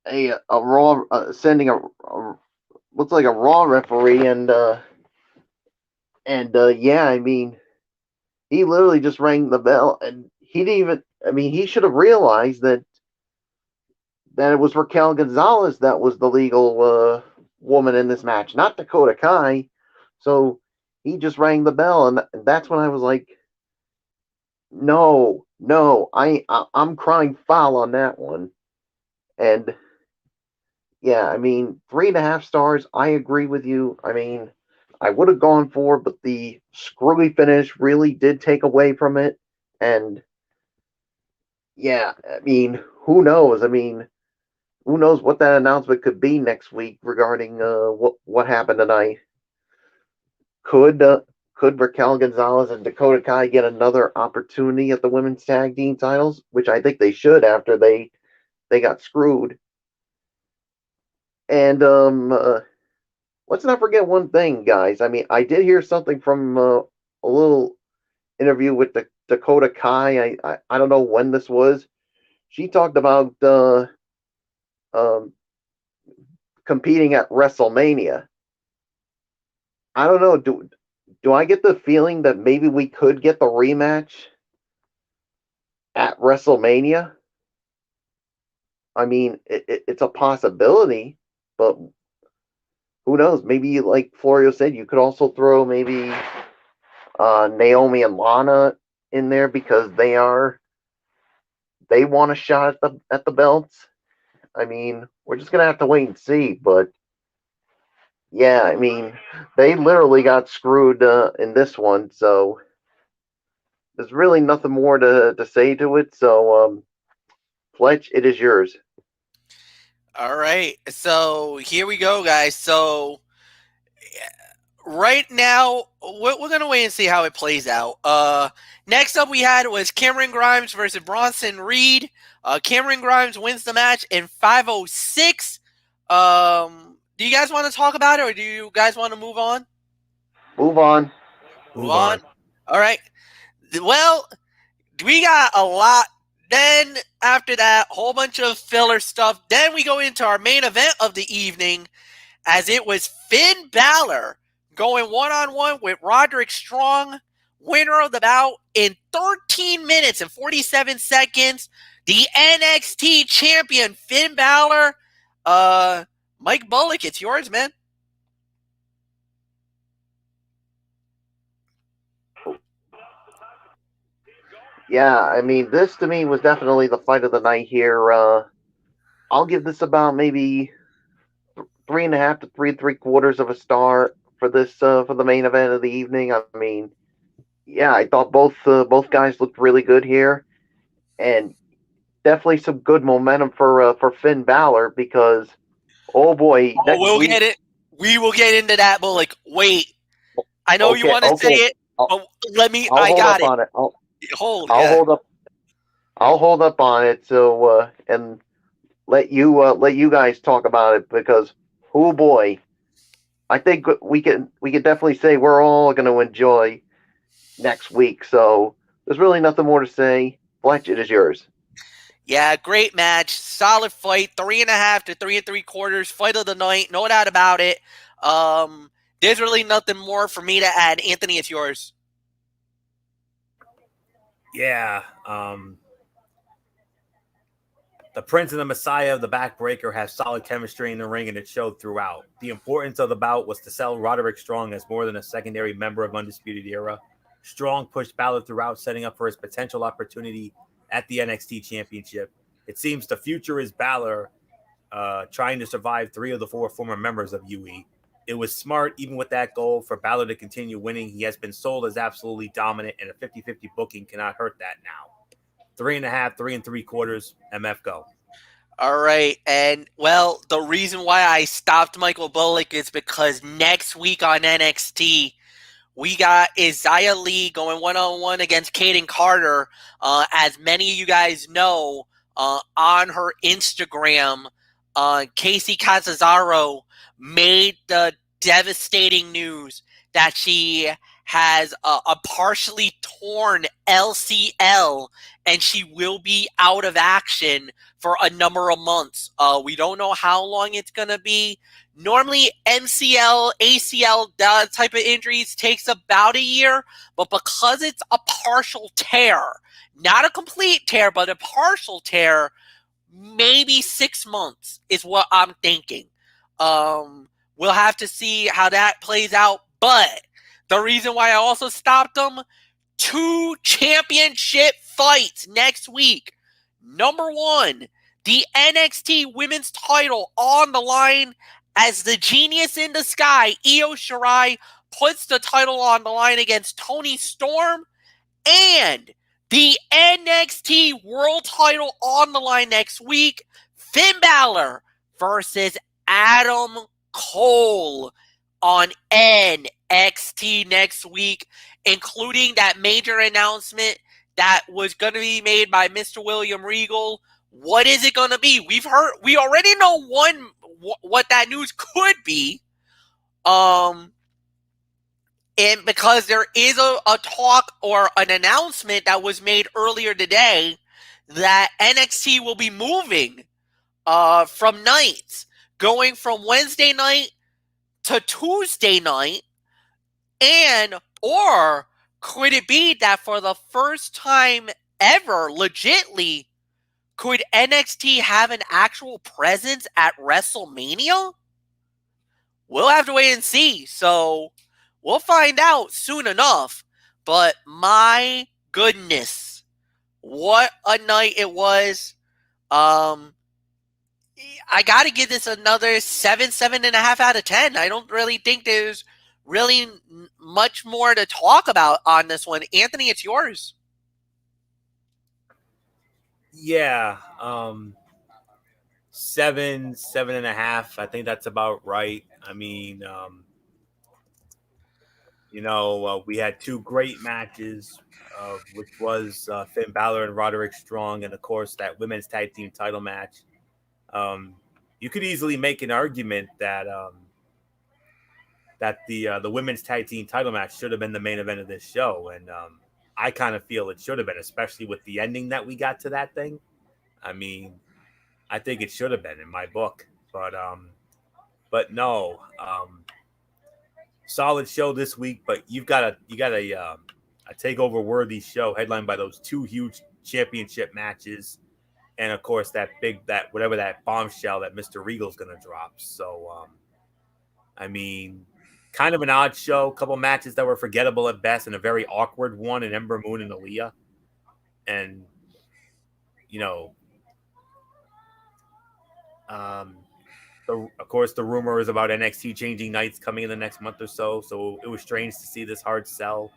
a raw, sending a looks like a raw referee, and yeah, I mean, he literally just rang the bell, and he didn't even. I mean, he should have realized that it was Raquel Gonzalez that was the legal woman in this match, not Dakota Kai. So he just rang the bell, and that's when I was like, no, I'm crying foul on that one. And yeah, I mean, 3.5 stars. I agree with you. I mean, I would have gone for, but the screwy finish really did take away from it. And yeah, I mean, who knows? I mean, who knows what that announcement could be next week regarding what happened tonight? Could Raquel Gonzalez and Dakota Kai get another opportunity at the women's tag team titles, which I think they should after they got screwed? And let's not forget one thing, guys. I mean, I did hear something from a little interview with the Dakota Kai. I don't know when this was. She talked about um, competing at WrestleMania. I don't know. Do I get the feeling that maybe we could get the rematch at WrestleMania? I mean, it's a possibility, but who knows? Maybe, like Florio said, you could also throw maybe Naomi and Lana in there because they want a shot at the belts. I mean, we're just gonna have to wait and see, but yeah, I mean, they literally got screwed in this one, so there's really nothing more to say to it. So, Fletch, it is yours. All right. So here we go, guys. So right now, we're going to wait and see how it plays out. Next up we had was Cameron Grimes versus Bronson Reed. Cameron Grimes wins the match in 5:06. Do you guys want to talk about it, or do you guys want to move on? Move on. Move on. All right. Well, we got a lot. Then after that, whole bunch of filler stuff. Then we go into our main event of the evening, as it was Finn Balor going one-on-one with Roderick Strong, winner of the bout in 13 minutes and 47 seconds. The NXT champion, Finn Balor. Mike Bullock, it's yours, man. Yeah, I mean, this to me was definitely the fight of the night here. I'll give this about maybe 3.5 to 3.75 of a star for this for the main event of the evening. I mean, yeah, I thought both guys looked really good here, and definitely some good momentum for Finn Balor because oh boy, We'll get it. We will get into that, but like, wait, I know you want to say it, but let me. I got it. On it. I'll I'll hold up on it. So and let you guys talk about it because oh boy, I think we can definitely say we're all going to enjoy next week. So there's really nothing more to say. Fletch, it is yours. Yeah, great match, solid fight, 3.5 to 3.75 fight of the night, no doubt about it. There's really nothing more for me to add. Anthony, it's yours. Yeah, The Prince and the Messiah of the Backbreaker have solid chemistry in the ring, and it showed throughout. The importance of the bout was to sell Roderick Strong as more than a secondary member of Undisputed Era. Strong pushed Balor throughout, setting up for his potential opportunity at the NXT Championship. It seems the future is Balor trying to survive 3 of the 4 former members of UE. It was smart, even with that goal, for Balor to continue winning. He has been sold as absolutely dominant, and a 50-50 booking cannot hurt that now. 3.5, 3 3/4. MF go. All right. And, well, the reason why I stopped Michael Bullock is because next week on NXT, we got Isaiah Lee going one-on-one against Kaden Carter. As many of you guys know, on her Instagram, Casey Catanzaro made the devastating news that she has a partially torn LCL and she will be out of action for a number of months. We don't know how long it's going to be. Normally, MCL, ACL, that type of injuries takes about a year, but because it's a partial tear, not a complete tear, but a partial tear, maybe 6 months is what I'm thinking. We'll have to see how that plays out, but the reason why I also stopped them, 2 championship fights next week. Number 1, the NXT Women's title on the line as the Genius in the Sky, Io Shirai, puts the title on the line against Toni Storm, and the NXT World title on the line next week, Finn Balor versus Adam Cole on NXT next week, including that major announcement that was going to be made by Mr. William Regal. What is it going to be? We already know what that news could be. And because there is a talk or an announcement that was made earlier today that NXT will be moving from nights, going from Wednesday night to Tuesday night, or could it be that for the first time ever, legitly, could NXT have an actual presence at WrestleMania? We'll have to wait and see. So we'll find out soon enough. But my goodness, what a night it was. I got to give this another 7.5 out of 10. I don't really think there's really much more to talk about on this one. Anthony, it's yours. Yeah, 7.5. I think that's about right. I mean, we had 2 great matches, which was Finn Balor and Roderick Strong, and of course that women's tag team title match. You could easily make an argument that the women's tag team title match should have been the main event of this show, and I kind of feel it should have been, especially with the ending that we got to that thing. I mean, I think it should have been in my book, but no. Solid show this week, but you got a takeover worthy show headlined by those 2 huge championship matches, and of course that whatever that bombshell that Mr. Regal's gonna drop. So I mean, kind of an odd show. A couple matches that were forgettable at best, and a very awkward one in Ember Moon and Aaliyah. And of course, the rumor is about NXT changing nights coming in the next month or so. So it was strange to see this hard sell.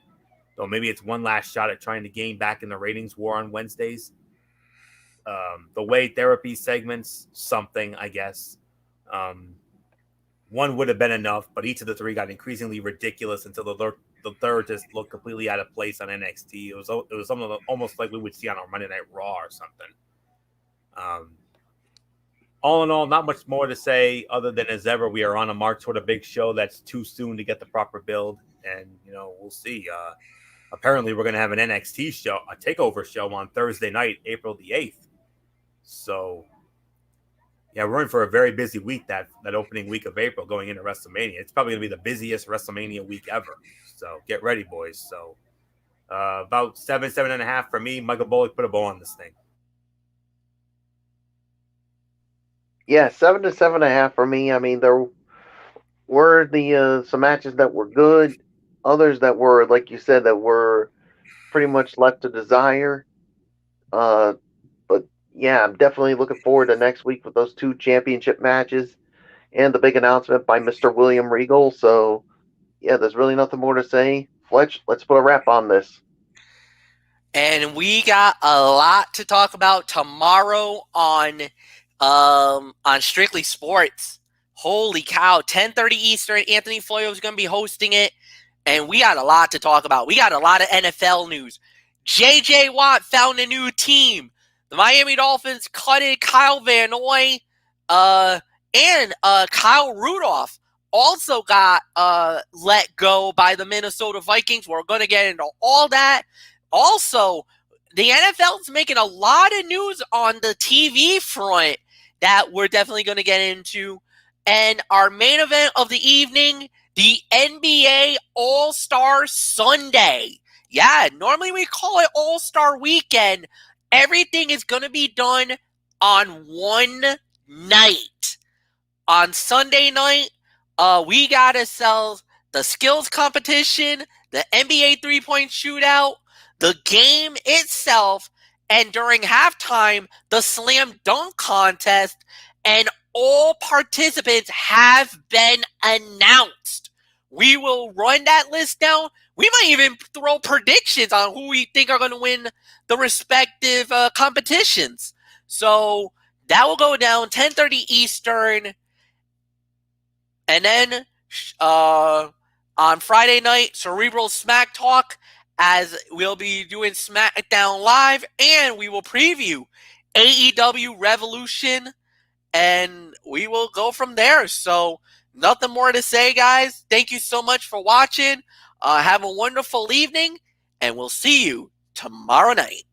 Though maybe it's one last shot at trying to gain back in the ratings war on Wednesdays. The way therapy segments, something, I guess. One would have been enough, but each of the 3 got increasingly ridiculous until the third just looked completely out of place on NXT. It was something almost like we would see on our Monday Night Raw or something. All in all, not much more to say other than, as ever, we are on a march toward a big show that's too soon to get the proper build, and we'll see. Apparently, we're going to have an NXT show, a takeover show on Thursday night, April the 8th. So, yeah, we're in for a very busy week, that opening week of April going into WrestleMania. It's probably going to be the busiest WrestleMania week ever. So get ready, boys. So about 7.5 for me. Michael Bullock, put a bow on this thing. Yeah, 7 to 7.5 for me. I mean, there were the some matches that were good, others that were, like you said, that were pretty much left to desire. Uh, but yeah, I'm definitely looking forward to next week with those two championship matches and the big announcement by Mr. William Regal. So yeah, there's really nothing more to say. Fletch, let's put a wrap on this. And we got a lot to talk about tomorrow on Strictly Sports. Holy cow, 10:30 Eastern. Anthony Floyo is going to be hosting it, and we got a lot to talk about. We got a lot of NFL news. J.J. Watt found a new team. The Miami Dolphins cutted Kyle Van Noy, and Kyle Rudolph also got let go by the Minnesota Vikings. We're going to get into all that. Also, the NFL's making a lot of news on the TV front that we're definitely going to get into. And our main event of the evening, the NBA All-Star Sunday. Yeah, normally we call it All-Star Weekend. Everything is going to be done on one night. On Sunday night, we got ourselves the skills competition, the NBA three-point shootout, the game itself, and during halftime, the slam dunk contest, and all participants have been announced. We will run that list down. We might even throw predictions on who we think are going to win the respective competitions. So that will go down 10:30 Eastern. And then on Friday night, Cerebral Smack Talk, as we'll be doing SmackDown Live, and we will preview AEW Revolution, and we will go from there. So nothing more to say, guys. Thank you so much for watching. Have a wonderful evening, and we'll see you tomorrow night.